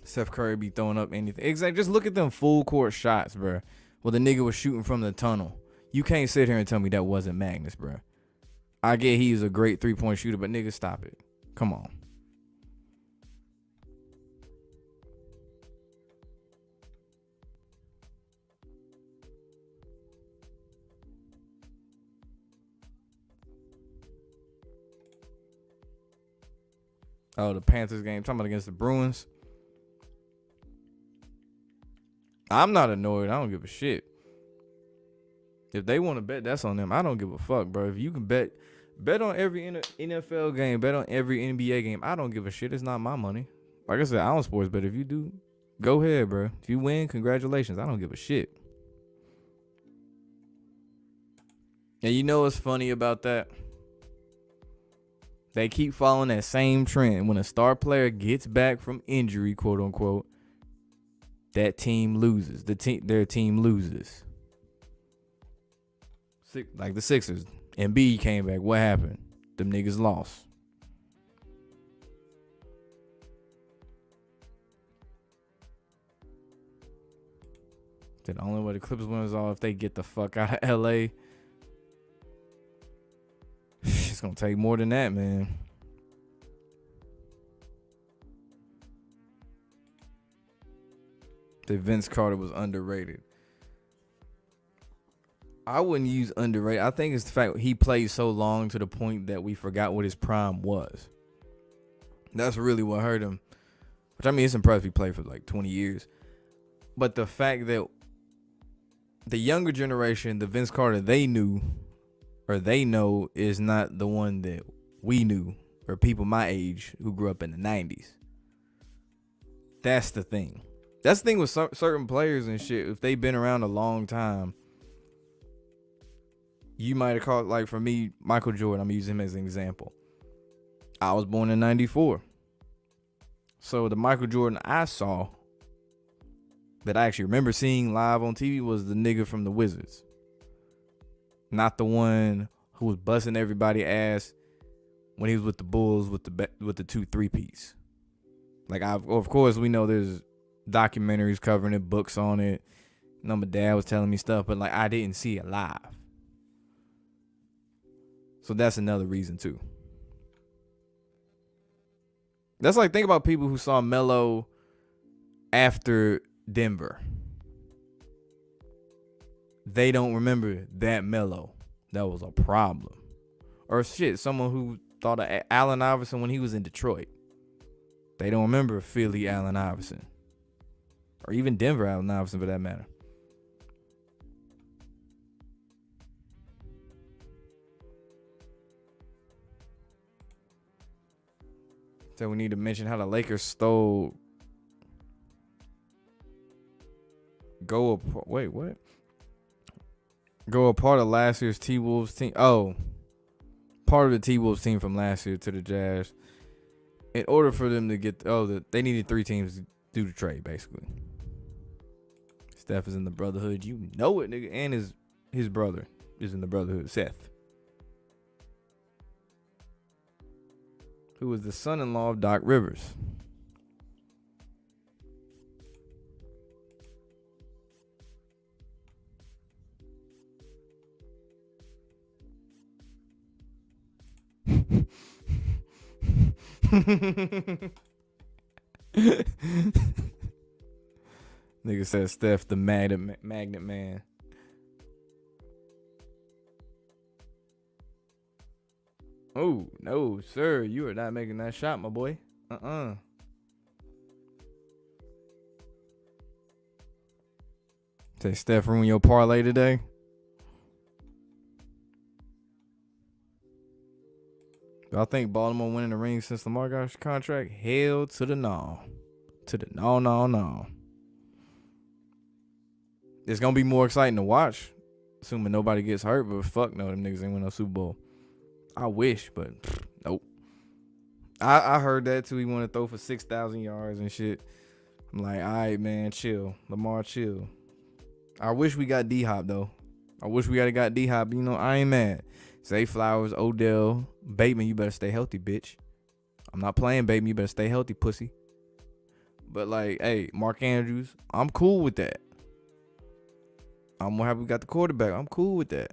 Steph Curry be throwing up anything. Exactly. Just look at them full court shots, bro. Well, the nigga was shooting from the tunnel. You can't sit here and tell me that wasn't Magnus, bro. I get he's a great 3-point shooter, but nigga, stop it. Come on. Oh, the Panthers game. Talking about against the Bruins. I'm not annoyed. I don't give a shit. If they want to bet, that's on them. I don't give a fuck, bro. If you can bet on every NFL game, bet on every NBA game. I don't give a shit. It's not my money. Like I said, I don't sports bet. If you do, go ahead, bro. If you win, congratulations. I don't give a shit. And you know what's funny about that? They keep following that same trend. When a star player gets back from injury, quote unquote, that team loses. Their team loses. Like the Sixers. Embiid came back. What happened? Them niggas lost. The only way the Clippers win is all if they get the fuck out of LA. It's gonna take more than that, man. That Vince Carter was underrated. I wouldn't use underrated. I think it's the fact he played so long to the point that we forgot what his prime was. That's really what hurt him. Which, I mean, it's impressive he played for like 20 years. But the fact that the younger generation, the Vince Carter they knew or they know is not the one that we knew or people my age who grew up in the 90s. That's the thing. That's the thing with certain players and shit. If they've been around a long time, you might have called, like for me, Michael Jordan, I'm using him as an example. I was born in 94. So the Michael Jordan I saw that I actually remember seeing live on TV was the nigga from the Wizards. Not the one who was busting everybody ass when he was with the Bulls with the 2 3-peats. Like, of course, we know there's documentaries covering it, books on it. You know, my dad was telling me stuff, but like I didn't see it live. So that's another reason too. That's like, think about people who saw Melo after Denver. They don't remember that Melo. That was a problem. Or shit, someone who thought of Allen Iverson when he was in Detroit. They don't remember Philly Allen Iverson. Or even Denver Allen Iverson for that matter. So we need to mention how the Lakers stole. Go a part of last year's T-Wolves team. Oh, part of the T-Wolves team from last year to the Jazz. In order for them to get, they needed 3 teams to do the trade, basically. Steph is in the Brotherhood. You know it, nigga. And his brother is in the Brotherhood, Seth. who was the son-in-law of Doc Rivers. Nigga said Steph the magnet man. Oh, no, sir. You are not making that shot, my boy. Say Steph ruin your parlay today. I think Baltimore winning the ring since Lamar got his contract. Hell to the no. To the no. It's going to be more exciting to watch, assuming nobody gets hurt, but fuck no, them niggas ain't win no Super Bowl. I wish, but nope. I heard that too. He wanted to throw for 6,000 yards and shit. I'm like, all right, man, chill. Lamar, chill. I wish we got D-Hop, though. I wish we got D-Hop. You know, I ain't mad. Zay Flowers, Odell, Bateman, you better stay healthy, bitch. I'm not playing, Bateman. You better stay healthy, pussy. But, like, hey, Mark Andrews, I'm cool with that. I'm more happy we got the quarterback. I'm cool with that.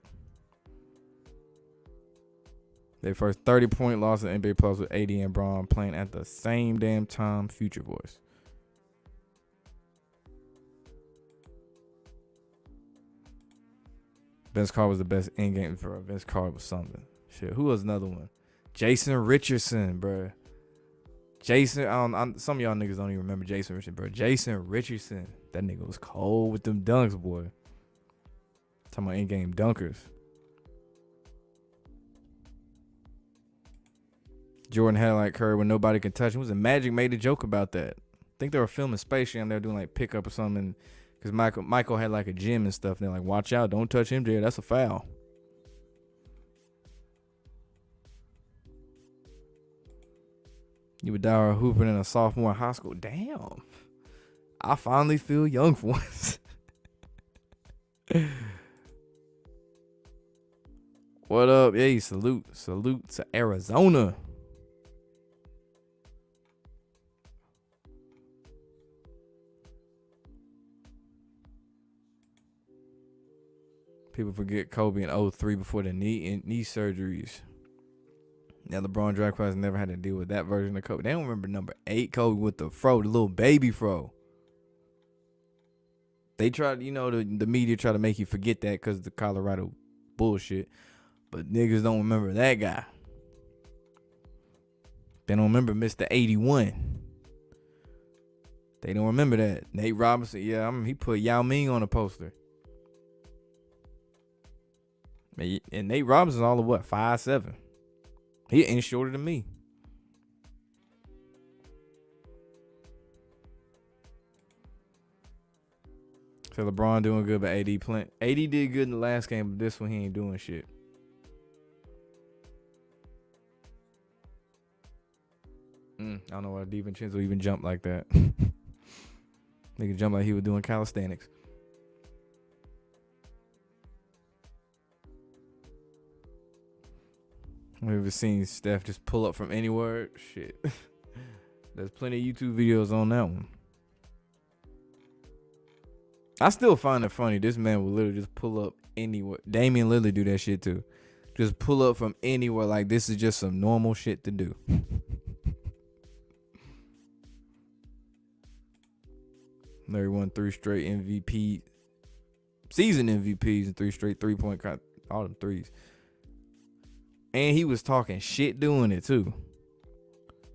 Their first 30-point loss in NBA Plus with AD and Braun playing at the same damn time. Future voice. Vince Carter was the best in-game for Vince Carter was something. Shit, who was another one? Jason Richardson, bro. Jason, some of y'all niggas don't even remember Jason Richardson, bro. Jason Richardson, that nigga was cold with them dunks, boy. Talking about in-game dunkers. Jordan had like Curry when nobody can touch him. Was it Magic made a joke about that? I think they were filming Space Jam. They were doing like pickup or something. Because Michael had like a gym and stuff. And they're like, watch out. Don't touch MJ. That's a foul. You would die hooping in a sophomore in high school. Damn. I finally feel young for once. What up? Hey, salute to Arizona. People forget Kobe in 2003 before the knee surgeries. Now LeBron draft class never had to deal with that version of Kobe. They don't remember number 8 Kobe with the fro, the little baby fro. They tried, the media try to make you forget that because of the Colorado bullshit. But niggas don't remember that guy. They don't remember Mr. 81. They don't remember that. Nate Robinson, he put Yao Ming on a poster. And Nate Robinson's all of what, 5'7". He ain't shorter than me. So LeBron doing good, but AD playing. AD did good in the last game, but this one he ain't doing shit. I don't know why DiVincenzo even jumped like that. Nigga jumped like he was doing calisthenics. I've ever seen Steph just pull up from anywhere. Shit. There's plenty of YouTube videos on that one. I still find it funny. This man will literally just pull up anywhere. Damian Lillard do that shit too. Just pull up from anywhere like this is just some normal shit to do. Larry won 3 straight MVP, season MVPs and 3 straight 3-point, all them threes. And he was talking shit doing it too.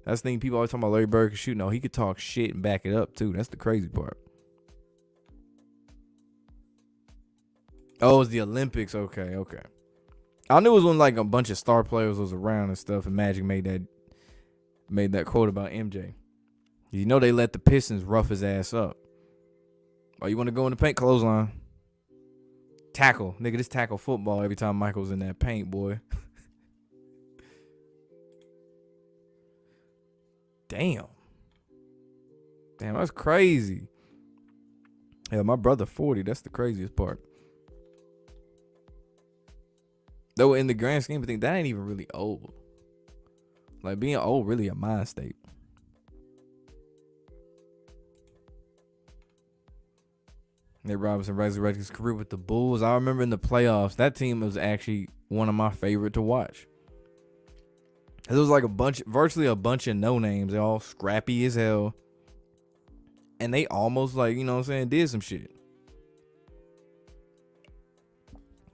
That's the thing, people always talking about Larry Bird could shoot. No, he could talk shit and back it up too. That's the crazy part. Oh, it was the Olympics. Okay. I knew it was when like a bunch of star players was around and stuff, and Magic made that quote about MJ. You know they let the Pistons rough his ass up. Oh, you want to go in the paint? Clothesline. Tackle. Nigga, this tackle football every time Michael's in that paint, boy. Damn, that's crazy. Yeah, my brother 40. That's the craziest part. Though in the grand scheme of things, that ain't even really old. Like being old really a mind state. Nate Robinson resurrected his career with the Bulls. I remember in the playoffs, that team was actually one of my favorite to watch. It was like virtually a bunch of no names. They're all scrappy as hell. And they almost like, you know what I'm saying, did some shit.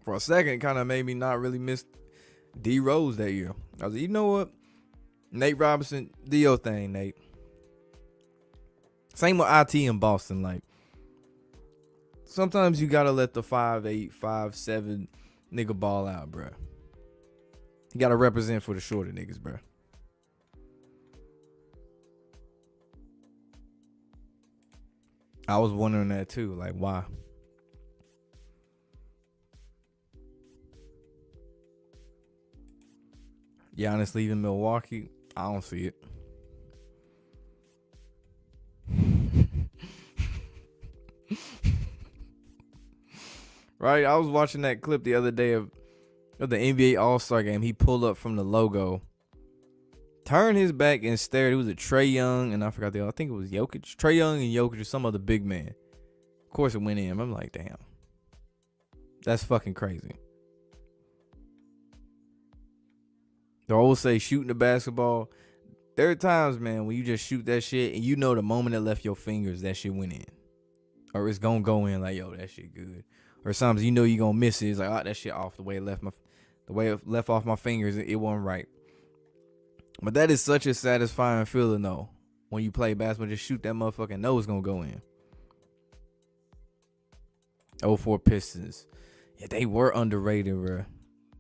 For a second, it kind of made me not really miss D Rose that year. I was like, you know what? Nate Robinson, do your thing, Nate. Same with IT in Boston. Like, sometimes you gotta let the 5'8", 5'7" nigga ball out, bruh. You gotta represent for the shorter niggas, bruh. I was wondering that too. Like, why? Giannis leaving Milwaukee, I don't see it. Right? I was watching that clip the other day of the NBA All-Star game. He pulled up from the logo, turned his back and stared. It was a Trae Young, and I think it was Jokic. Trae Young and Jokic or some other big man. Of course it went in. I'm like, damn. That's fucking crazy. They always say shooting the basketball. There are times, man, when you just shoot that shit and you know the moment it left your fingers, that shit went in. Or it's gonna go in like, yo, that shit good. Or sometimes you know you gonna miss it. It's like, oh, that shit off the way it left off my fingers, it wasn't right. But that is such a satisfying feeling though. When you play basketball, just shoot that motherfucker and know it's gonna go in. 04 Pistons. Yeah, they were underrated, bro.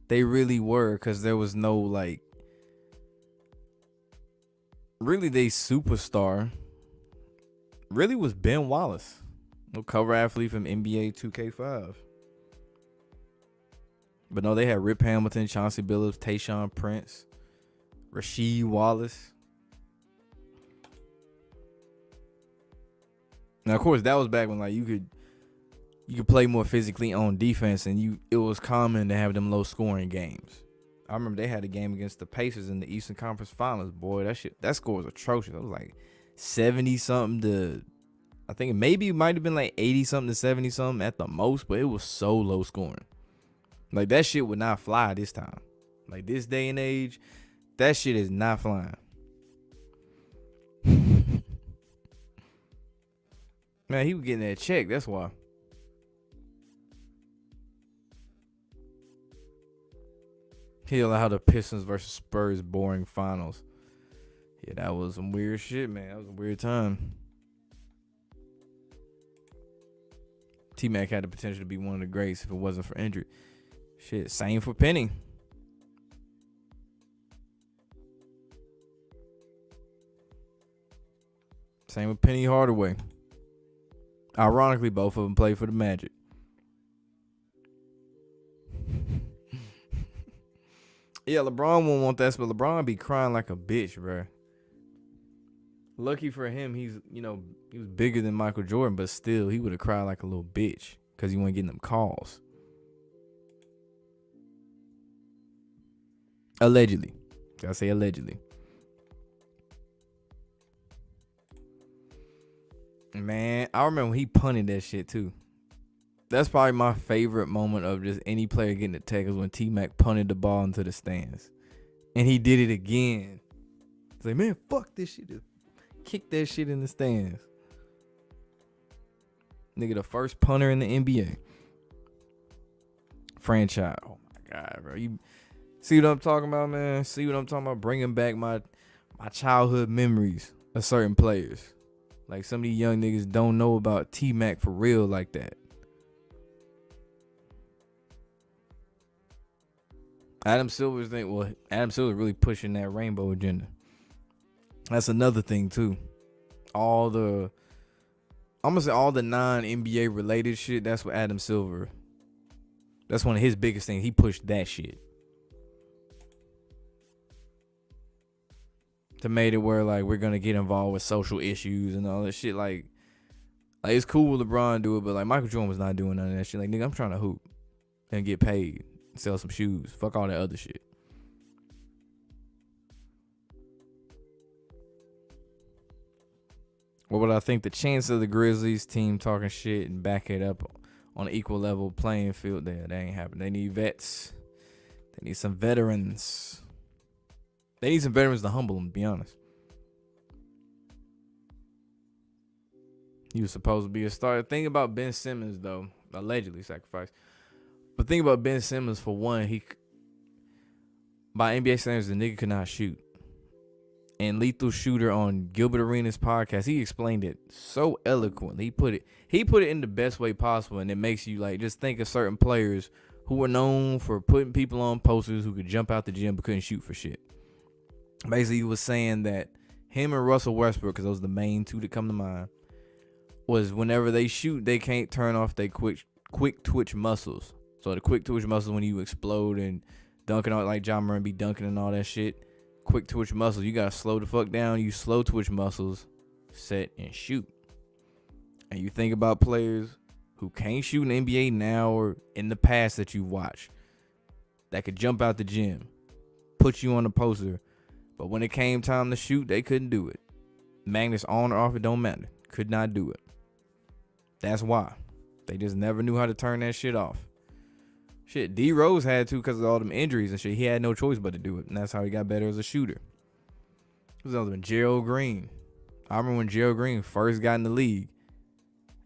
They really were, because there was no, like, really they superstar really was Ben Wallace. No cover athlete from NBA 2K5. But no, they had Rip Hamilton, Chauncey Billups, Tayshaun Prince, Rasheed Wallace. Now, of course, that was back when, like, you could play more physically on defense, and it was common to have them low scoring games. I remember they had a game against the Pacers in the Eastern Conference Finals. Boy, that score was atrocious. It was like 70 something to, I think it might have been like 80 something to 70 something at the most, but it was so low scoring. Like, that shit would not fly this time. Like, this day and age, that shit is not flying. Man, he was getting that check, that's why. He allowed the Pistons versus Spurs boring finals. Yeah, that was some weird shit, man. That was a weird time. T-Mac had the potential to be one of the greats if it wasn't for injury. Shit, same for Penny. Same with Penny Hardaway. Ironically, both of them played for the Magic. Yeah, LeBron won't want that, but LeBron be crying like a bitch, bro. Lucky for him, he was bigger than Michael Jordan, but still, he would have cried like a little bitch because he wasn't getting them calls. Allegedly. Gotta say allegedly. Man, I remember when he punted that shit too. That's probably my favorite moment of just any player getting a tech is when T-Mac punted the ball into the stands. And he did it again. It's like, man, fuck this shit. Just kick that shit in the stands. Nigga, the first punter in the NBA. Franchise. Oh my God, bro. You see what I'm talking about, man? See what I'm talking about? Bringing back my childhood memories of certain players. Like, some of these young niggas don't know about T-Mac for real like that. Adam Silver's really pushing that rainbow agenda. That's another thing too. I'm gonna say all the non-NBA related shit, that's what Adam Silver, that's one of his biggest things. He pushed that shit. To made it where, like, we're gonna get involved with social issues and all that shit. Like it's cool with LeBron do it, but like Michael Jordan was not doing none of that shit. Like, nigga, I'm trying to hoop and get paid. Sell some shoes. Fuck all that other shit. What would I think the chance of the Grizzlies team talking shit and back it up on an equal level playing field there? That ain't happening. They need vets. They need some veterans. They need some veterans to humble them, to be honest. He was supposed to be a starter. Think about Ben Simmons, though. Allegedly sacrificed. But think about Ben Simmons, for one. By NBA standards, the nigga could not shoot. And Lethal Shooter on Gilbert Arenas' podcast, he explained it so eloquently. He put it in the best way possible, and it makes you like just think of certain players who were known for putting people on posters who could jump out the gym but couldn't shoot for shit. Basically, he was saying that him and Russell Westbrook, because those are the main two that come to mind, was whenever they shoot, they can't turn off their quick twitch muscles. So the quick twitch muscles when you explode and dunking on like John Moran be dunking and all that shit. Quick twitch muscles, you gotta slow the fuck down. You slow twitch muscles, set and shoot. And you think about players who can't shoot in the NBA now or in the past that you watch, that could jump out the gym, put you on the poster, but when it came time to shoot, they couldn't do it. Magnets on or off, it don't matter. Could not do it. That's why. They just never knew how to turn that shit off. Shit, D Rose had to because of all them injuries and shit. He had no choice but to do it, and that's how he got better as a shooter. Who's another one? Gerald Green. I remember when Gerald Green first got in the league.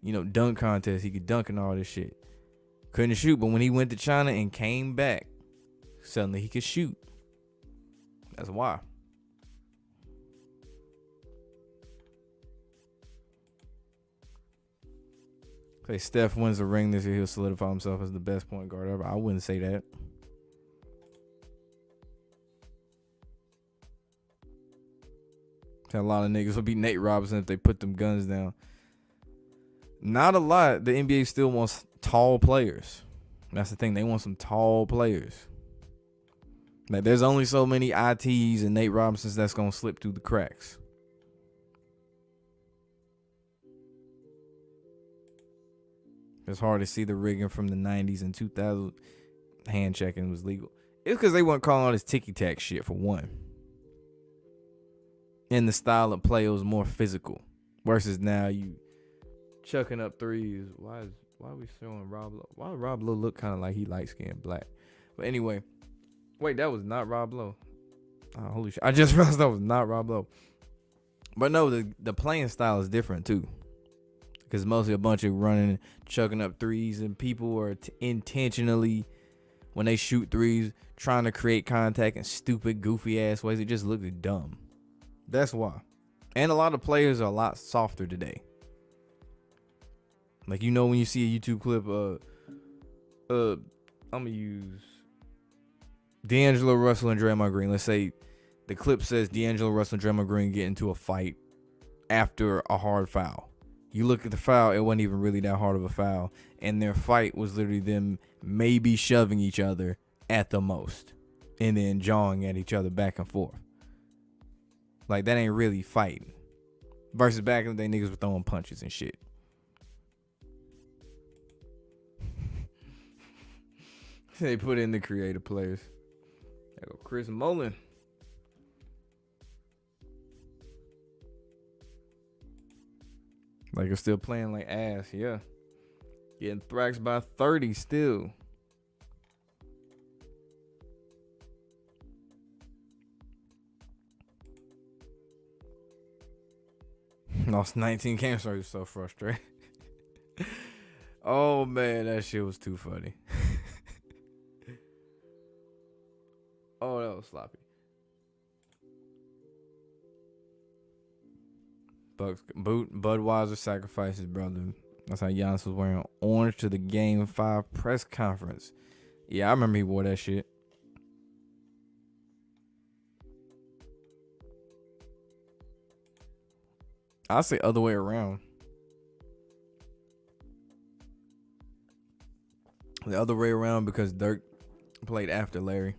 You know, dunk contest. He could dunk and all this shit. Couldn't shoot, but when he went to China and came back, suddenly he could shoot. That's why. Say Steph wins the ring this year, he'll solidify himself as the best point guard ever. I wouldn't say that. A lot of niggas will beat Nate Robinson if they put them guns down. Not a lot. The NBA still wants tall players. That's the thing. They want some tall players. Like, there's only so many ITs and Nate Robinsons that's going to slip through the cracks. It's hard to see the rigging from the 90s and 2000. Hand checking was legal. It's because they weren't calling all this ticky-tack shit, for one. And the style of play was more physical. Versus now you chucking up threes. Why are we showing Rob Lowe? Why does Rob Lowe look kind of like he light-skinned black? But anyway. Wait, that was not Rob Lowe. Oh, holy shit. I just realized that was not Rob Lowe. But no, the playing style is different too. Because mostly a bunch of running, chucking up threes, and people are intentionally, when they shoot threes, trying to create contact in stupid, goofy ass ways. It just looks dumb. That's why. And a lot of players are a lot softer today. Like, you know, when you see a YouTube clip, I'm gonna use D'Angelo Russell and Draymond Green. Let's say the clip says D'Angelo Russell and Draymond Green get into a fight after a hard foul. You look at the foul, it wasn't even really that hard of a foul. And their fight was literally them maybe shoving each other at the most. And then jawing at each other back and forth. Like, that ain't really fighting. Versus back in the day, niggas were throwing punches and shit. They put in the creative players. There go Chris Mullin. Like, it's still playing like ass, yeah. Getting thrashed by 30 still. Lost 19 games, so so frustrated. Oh man, that shit was too funny. Oh, that was sloppy. Budweiser sacrifices brother. That's how Giannis was wearing orange to the Game 5 press conference. Yeah, I remember he wore that shit. I'll say other way around. The other way around because Dirk played after Larry.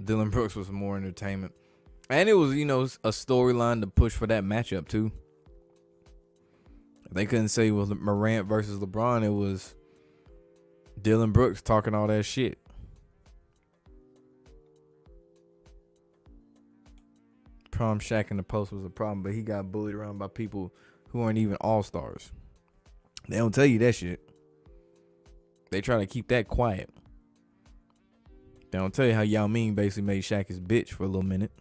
Dylan Brooks was more entertainment. And it was, you know, a storyline to push for that matchup, too. They couldn't say it was Morant versus LeBron. It was Dylan Brooks talking all that shit. problem. Shaq in the post was a problem, but he got bullied around by people who aren't even all-stars. They don't tell you that shit. They try to keep that quiet. They don't tell you how Yao Ming basically made Shaq his bitch for a little minute.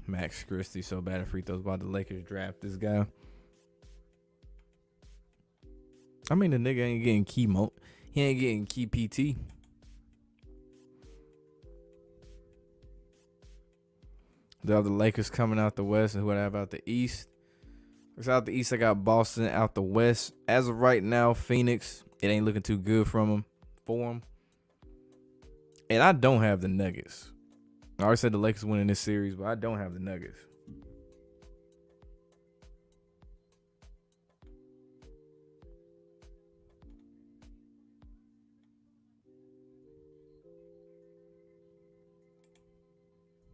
Max Christie so bad at free throws. About the Lakers draft this guy. I mean, the nigga ain't getting he ain't getting key PT. The other Lakers coming out the West, and who I have out the East. It's out the East. I got Boston out the West. As of right now, Phoenix, it ain't looking too good for them. And I don't have the Nuggets. I already said the Lakers winning this series, but I don't have the Nuggets.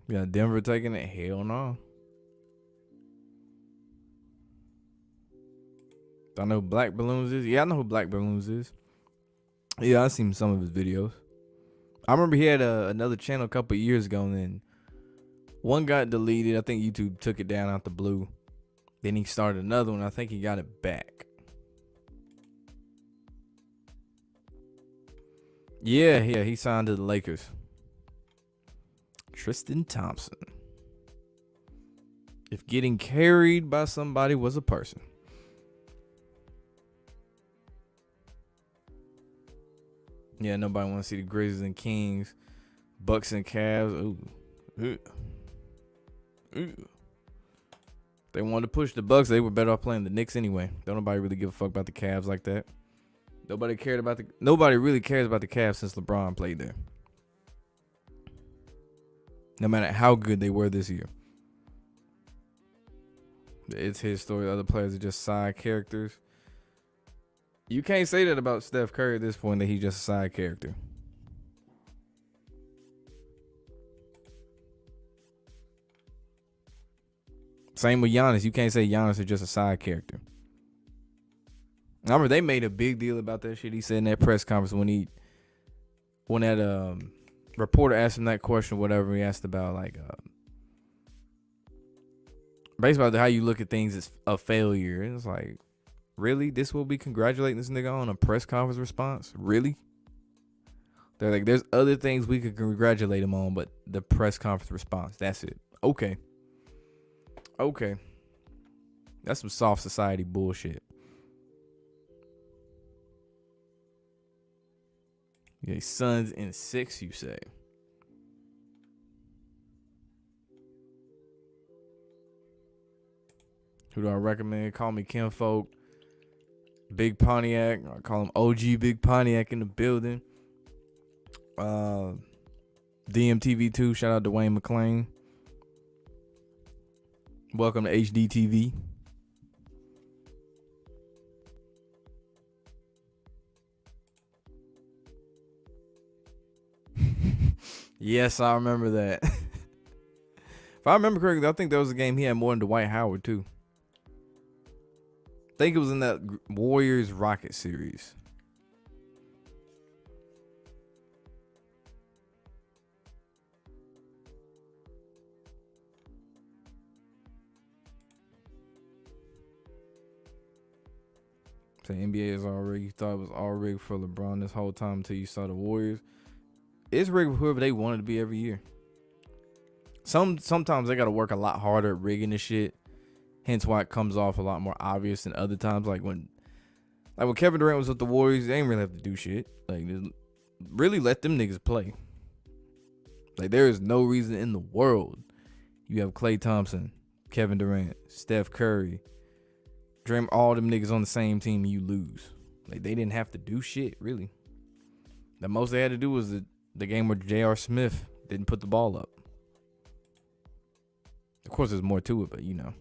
Yeah, Denver taking it? Hell no. I know who Black Balloons is. Yeah, I know who Black Balloons is. Yeah, I've seen some of his videos. I remember he had another channel a couple of years ago, and then one got deleted. I think YouTube took it down out the blue. Then he started another one. I think he got it back. Yeah, he signed to the Lakers. Tristan Thompson. If getting carried by somebody was a person. Yeah, nobody wants to see the Grizzlies and Kings, Bucks and Cavs. Ooh. They wanted to push the Bucks. They were better off playing the Knicks anyway. Don't nobody really give a fuck about the Cavs like that. Nobody really cares about the Cavs since LeBron played there. No matter how good they were this year. It's his story. The other players are just side characters. You can't say that about Steph Curry at this point, that he's just a side character. Same with Giannis. You can't say Giannis is just a side character. I remember they made a big deal about that shit. He said in that press conference when that reporter asked him that question or whatever, he asked about basically about how you look at things as a failure. And it's like, really? This will be congratulating this nigga on a press conference response? Really? They're like, there's other things we could congratulate him on, but the press conference response, that's it. Okay. That's some soft society bullshit. Yeah, Suns in 6, you say? Who do I recommend? Call me Kinfolk. Big Pontiac. I call him OG Big Pontiac in the building. DMTV2. Shout out to Wayne McClain. Welcome to HDTV. Yes, I remember that. If I remember correctly, I think there was a game he had more than Dwight Howard too. I think it was in that Warriors Rocket series. The NBA is all rigged. You thought it was all rigged for LeBron this whole time until you saw the Warriors. It's rigged for whoever they want it to be every year. Sometimes they got to work a lot harder at rigging this shit. Hence why it comes off a lot more obvious than other times. Like when Kevin Durant was with the Warriors, they ain't really have to do shit. Like, really let them niggas play. Like, there is no reason in the world you have Klay Thompson, Kevin Durant, Steph Curry, all them niggas on the same team and you lose. Like, they didn't have to do shit, really. The most they had to do was the game where J.R. Smith didn't put the ball up. Of course, there's more to it, but you know.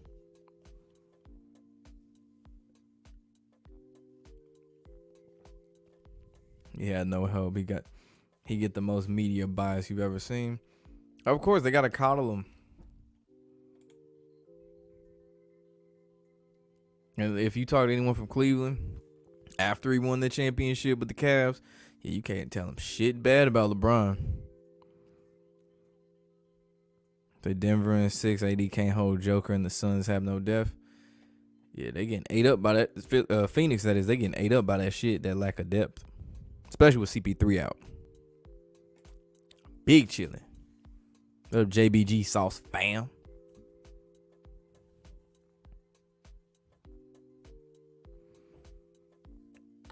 He had no help. He get the most media bias you've ever seen. Of course, they gotta coddle him. And if you talk to anyone from Cleveland after he won the championship with the Cavs, Yeah, you can't tell them shit bad about LeBron. The Denver in 6, AD can't hold Joker, and the Suns have no depth. Yeah, they getting ate up by that. Phoenix, that is, they getting ate up by that shit, that lack of depth. Especially with CP3 out. Big chillin'. What up, JBG Sauce fam?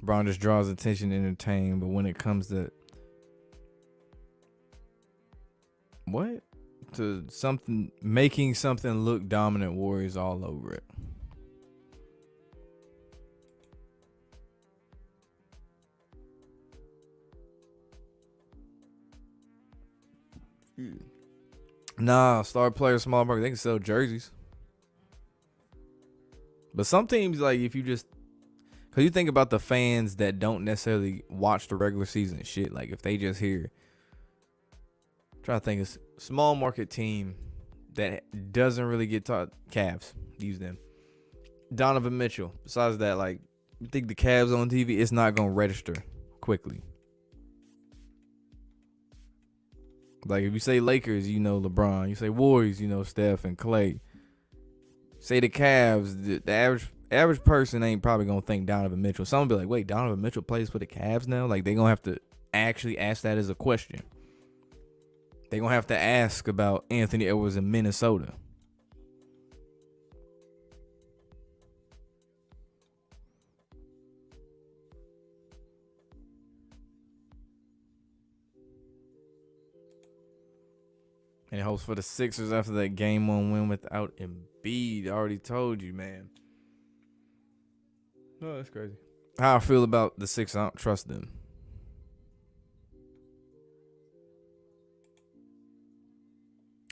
LeBron just draws attention to entertain, but when it comes to what? To something, making something look dominant, Warriors all over it. Nah, star player, small market, they can sell jerseys. But some teams, like, if you just, because you think about the fans that don't necessarily watch the regular season shit, like, if they just hear, trying to think of a small market team that doesn't really get taught, Cavs, use them. Donovan Mitchell. Besides that, like, you think the Cavs on TV, it's not going to register quickly. Like, if you say Lakers, you know LeBron. You say Warriors, you know Steph and Clay. Say the Cavs, the average person ain't probably going to think Donovan Mitchell. Someone be like, wait, Donovan Mitchell plays for the Cavs now? Like, they going to have to actually ask that as a question. They going to have to ask about Anthony Edwards in Minnesota. And it hopes for the Sixers after that game one win without Embiid. I already told you, man. No, that's crazy. How I feel about the Sixers, I don't trust them.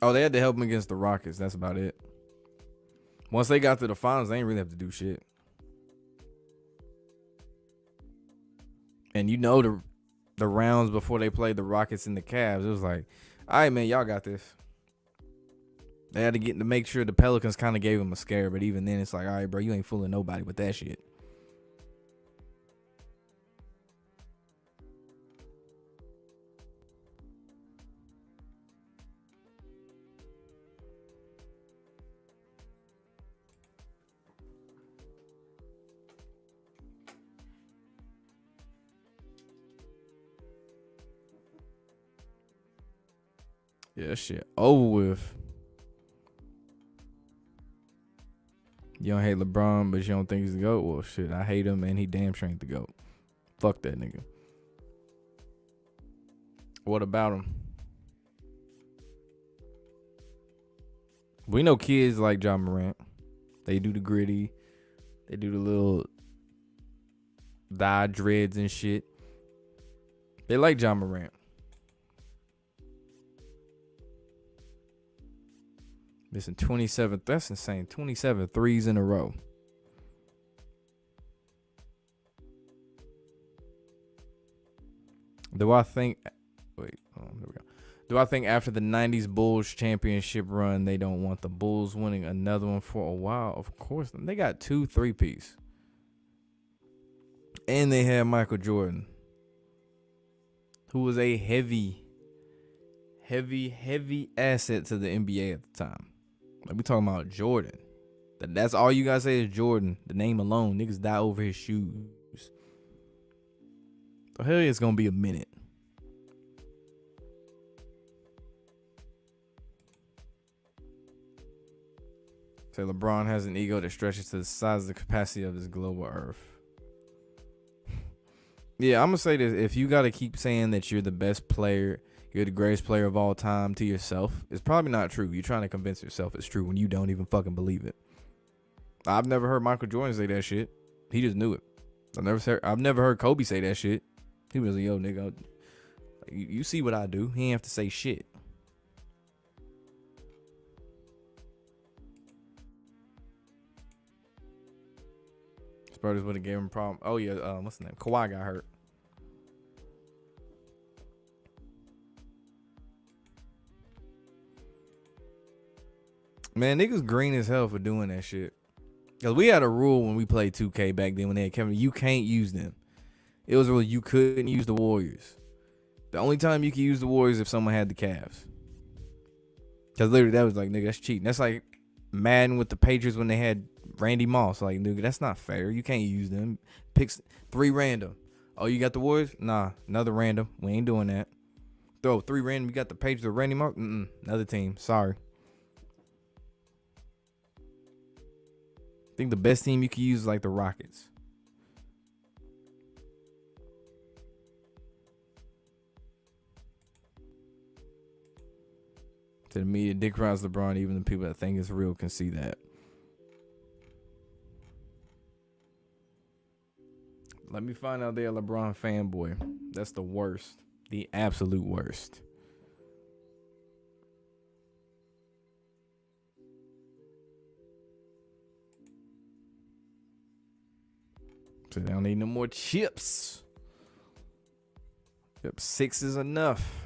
Oh, they had to help them against the Rockets. That's about it. Once they got to the finals, they ain't really have to do shit. And you know the rounds before they played the Rockets and the Cavs, it was like, all right, man, y'all got this. They had to get to make sure the Pelicans kind of gave them a scare, but even then, it's like, all right, bro, you ain't fooling nobody with that shit. Yeah, that shit over with. You don't hate LeBron, but you don't think he's the GOAT? Well, shit, I hate him, and he damn sure ain't the GOAT. Fuck that nigga. What about him? We know kids like Ja Morant. They do the gritty. They do the little dye dreads and shit. They like Ja Morant. Listen, 27. That's insane. 27 threes in a row. Do I think? Wait. Oh, there we go. Do I think after the 90s Bulls championship run, they don't want the Bulls winning another one for a while? Of course. They got 2 3-peats. And they had Michael Jordan, who was a heavy asset to the NBA at the time. Like, we talking about Jordan. That's all you guys say is Jordan. The name alone. Niggas die over his shoes. So hell yeah, it's going to be a minute. Say LeBron has an ego that stretches to the size of the capacity of this global earth. Yeah, I'm going to say this. If you got to keep saying that you're the best player, you're the greatest player of all time to yourself, it's probably not true. You're trying to convince yourself it's true when you don't even fucking believe it. I've never heard Michael Jordan say that shit. He just knew it. I've never heard Kobe say that shit. He was like, yo, nigga, you see what I do. He ain't have to say shit. Spurs would have gave him a problem. Oh, yeah, what's the name? Kawhi got hurt. Man, niggas green as hell for doing that shit. Because we had a rule when we played 2K back then when they had Kevin, you can't use them. It was really you couldn't use the Warriors. The only time you could use the Warriors if someone had the Cavs. Because literally that was like, nigga, that's cheating. That's like Madden with the Patriots when they had Randy Moss. Like, nigga, that's not fair. You can't use them. Picks 3 random. Oh, you got the Warriors? Nah, another random. We ain't doing that. Throw 3 random. You got the Patriots or Randy Moss? Another team. Sorry. I think the best team you could use is like the Rockets. To the media, Dick Rides LeBron. Even the people that think it's real can see that. Let me find out they're a LeBron fanboy. That's the worst. The absolute worst. So they don't need no more chips. Yep, 6 is enough.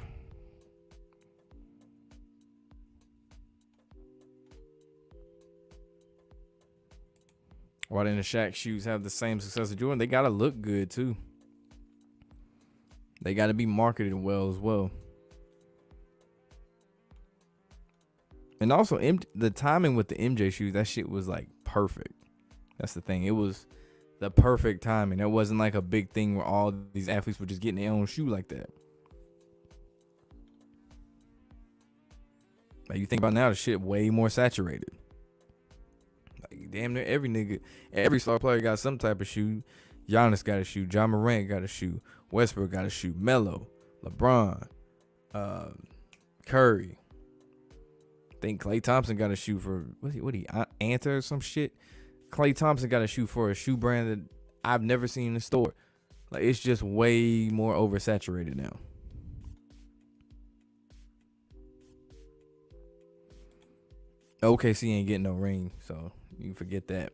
Why didn't the Shaq shoes have the same success as Jordan? They gotta look good too. They gotta be marketed well as well. And also, the timing with the MJ shoes, that shit was like perfect. That's the thing. It was the perfect timing. It wasn't like a big thing where all these athletes were just getting their own shoe like that. Like you think about now, the shit way more saturated. Like damn near every star player got some type of shoe. Giannis got a shoe. Ja Morant got a shoe. Westbrook got a shoe. Melo, LeBron, Curry. I think Klay Thompson got a shoe for what he Anta or some shit. Klay Thompson got a shoe for a shoe brand that I've never seen in the store. Like it's just way more oversaturated now. OKC ain't getting no ring, so you can forget that.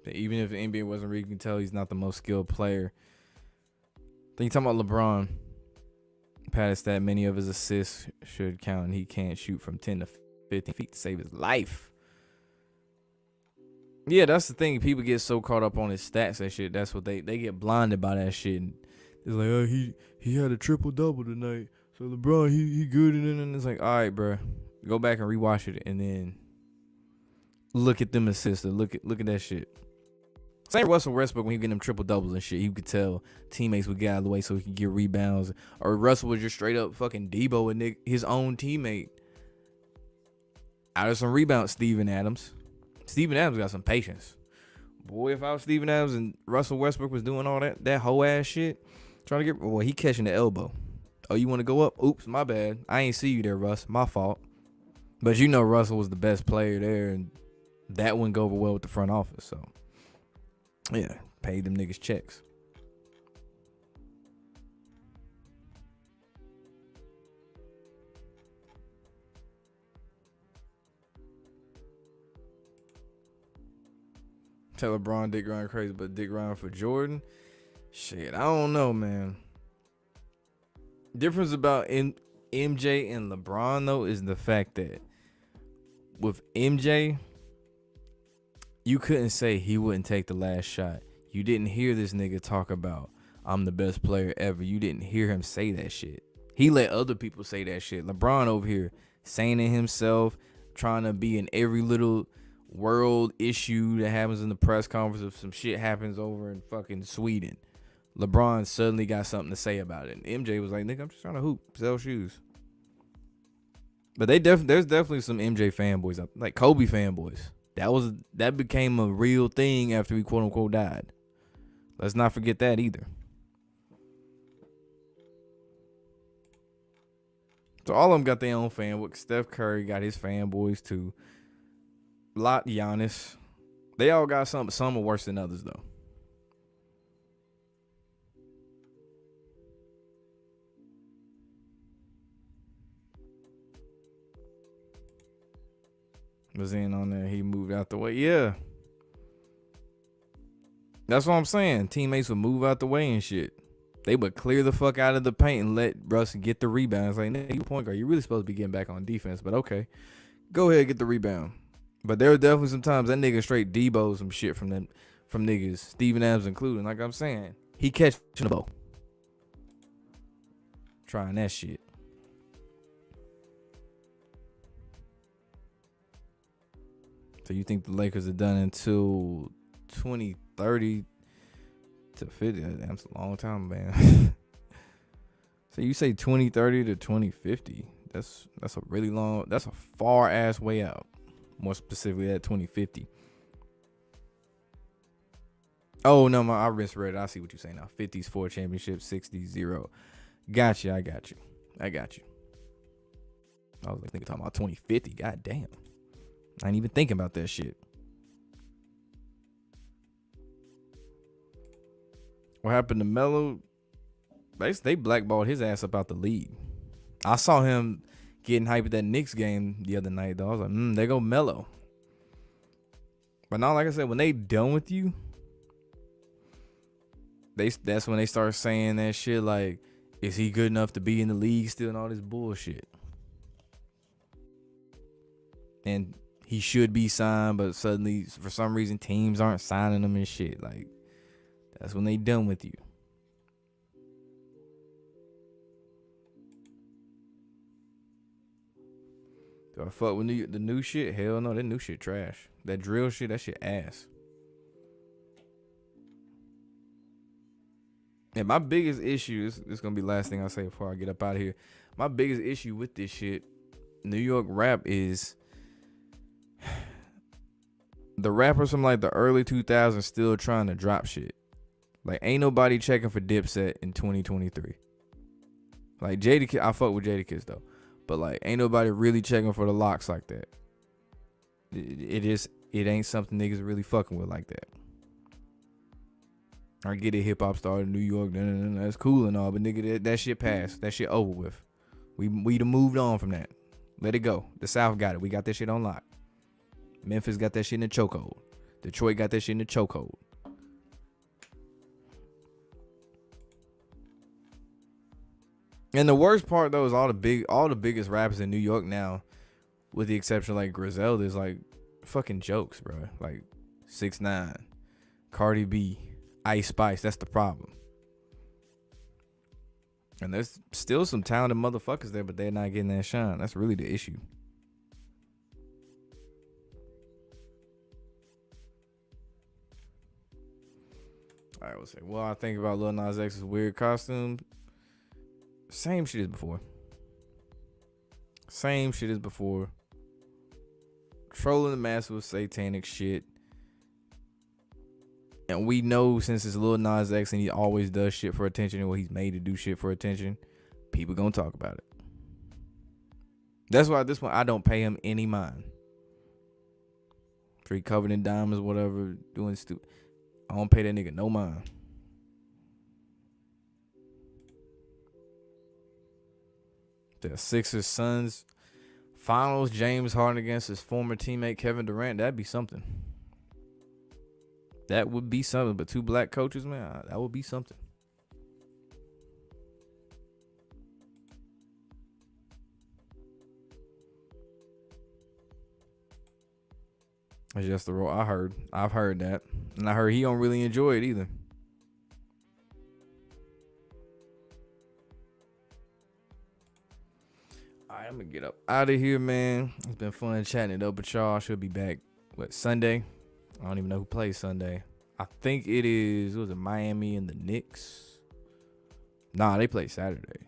But even if the NBA wasn't rigged, you can tell he's not the most skilled player. Then you talking about LeBron. Pat stat, many of his assists should count, and he can't shoot from 10 to 15 feet to save his life. Yeah, that's the thing. People get so caught up on his stats and shit. That's what they get blinded by that shit. It's like, oh, he had a triple double tonight. So LeBron, he good, and then it's like, all right, bro, go back and rewatch it, and then look at them assists. Look at that shit. Same Russell Westbrook when he getting them triple doubles and shit. You could tell teammates would get out of the way so he could get rebounds. Or Russell was just straight up fucking Debo and his own teammate. Out of some rebounds, Steven Adams. Steven Adams got some patience. Boy, if I was Steven Adams and Russell Westbrook was doing all that whole ass shit, trying to get, well, he catching the elbow. Oh, you want to go up? Oops, my bad. I ain't see you there, Russ. My fault. But you know Russell was the best player there, and that wouldn't go over well with the front office, so. Yeah, paid them niggas checks. Tell LeBron Dick Ryan crazy, but Dick Ryan for Jordan? Shit, I don't know, man. Difference about MJ and LeBron, though, is the fact that with MJ, you couldn't say he wouldn't take the last shot. You didn't hear this nigga talk about, I'm the best player ever. You didn't hear him say that shit. He let other people say that shit. LeBron over here saying it himself, trying to be in every little world issue that happens in the press conference if some shit happens over in fucking Sweden. LeBron suddenly got something to say about it. And MJ was like, nigga, I'm just trying to hoop, sell shoes. But there's definitely some MJ fanboys, like Kobe fanboys. That became a real thing after he quote unquote died. Let's not forget that either. So all of them got their own fanboys. Steph Curry got his fanboys too. Lot Giannis. They all got some are worse than others though. Was in on there. He moved out the way. Yeah. That's what I'm saying. Teammates would move out the way and shit. They would clear the fuck out of the paint and let Russ get the rebound. It's like, nigga, you point guard. You're really supposed to be getting back on defense, but okay. Go ahead, get the rebound. But there were definitely some times that nigga straight Debo some shit from niggas, Steven Adams including. Like I'm saying, he catching the ball. Trying that shit. So you think the Lakers are done until 2030 to 50? That's a long time, man. So you say 2030 to 2050. That's a really long, that's a far ass way out. More specifically at 2050. Oh no, I misread it. I see what you're saying now. 50s 4 championships, 60s 0. Gotcha, I got you. I was like thinking talking about 2050. God damn. I ain't even thinking about that shit. What happened to Melo? They blackballed his ass up out the league. I saw him getting hyped at that Knicks game the other night, though. I was like, there go Melo. But now, like I said, when they done with you, that's when they start saying that shit like, is he good enough to be in the league still and all this bullshit? And he should be signed, but suddenly, for some reason, teams aren't signing him and shit. Like, that's when they done with you. Do I fuck with the new shit? Hell no, that new shit trash. That drill shit, that shit ass. And my biggest issue, this is going to be the last thing I say before I get up out of here. My biggest issue with this shit, New York rap, is the rappers from like the early 2000s still trying to drop shit. Like, ain't nobody checking for Dipset in 2023. Like, Jadakiss, I fuck with Jadakiss though. But like, ain't nobody really checking for the locks like that. It ain't something niggas really fucking with like that. I get it, hip hop started in New York, that's cool and all, but nigga, that shit passed. That shit over with. We done moved on from that. Let it go. The South got it. We got that shit on lock. Memphis got that shit in the chokehold. Detroit got that shit in the chokehold. And the worst part though is all the biggest rappers in New York now, with the exception of like Griselda, is like fucking jokes, bro. Like 6ix9ine, Cardi B, Ice Spice. That's the problem. And there's still some talented motherfuckers there, but they're not getting that shine. That's really the issue. I would say, well, I think about Lil Nas X's weird costume. Same shit as before. Trolling the mass with satanic shit. And we know since it's Lil Nas X and he always does shit for attention, and he's made to do shit for attention, people gonna talk about it. That's why this one I don't pay him any mind. For he covered in diamonds, whatever, doing stupid. I don't pay that nigga no mind. The Sixers Suns finals, James Harden against his former teammate Kevin Durant. That'd be something. That would be something. But two black coaches, man, that would be something. That's just the role I heard. I've heard that. And I heard he don't really enjoy it either. Alright, I'm gonna get up out of here, man. It's been fun chatting it up with y'all. Should be back, Sunday? I don't even know who plays Sunday. I think it is, was it Miami and the Knicks? Nah, they play Saturday.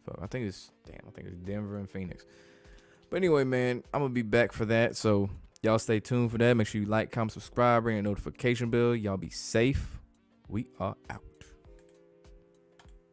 Fuck, I think it's Denver and Phoenix. But anyway, man, I'm gonna be back for that. So y'all stay tuned for that. Make sure you like, comment, subscribe, ring a notification bell. Y'all be safe. We are out.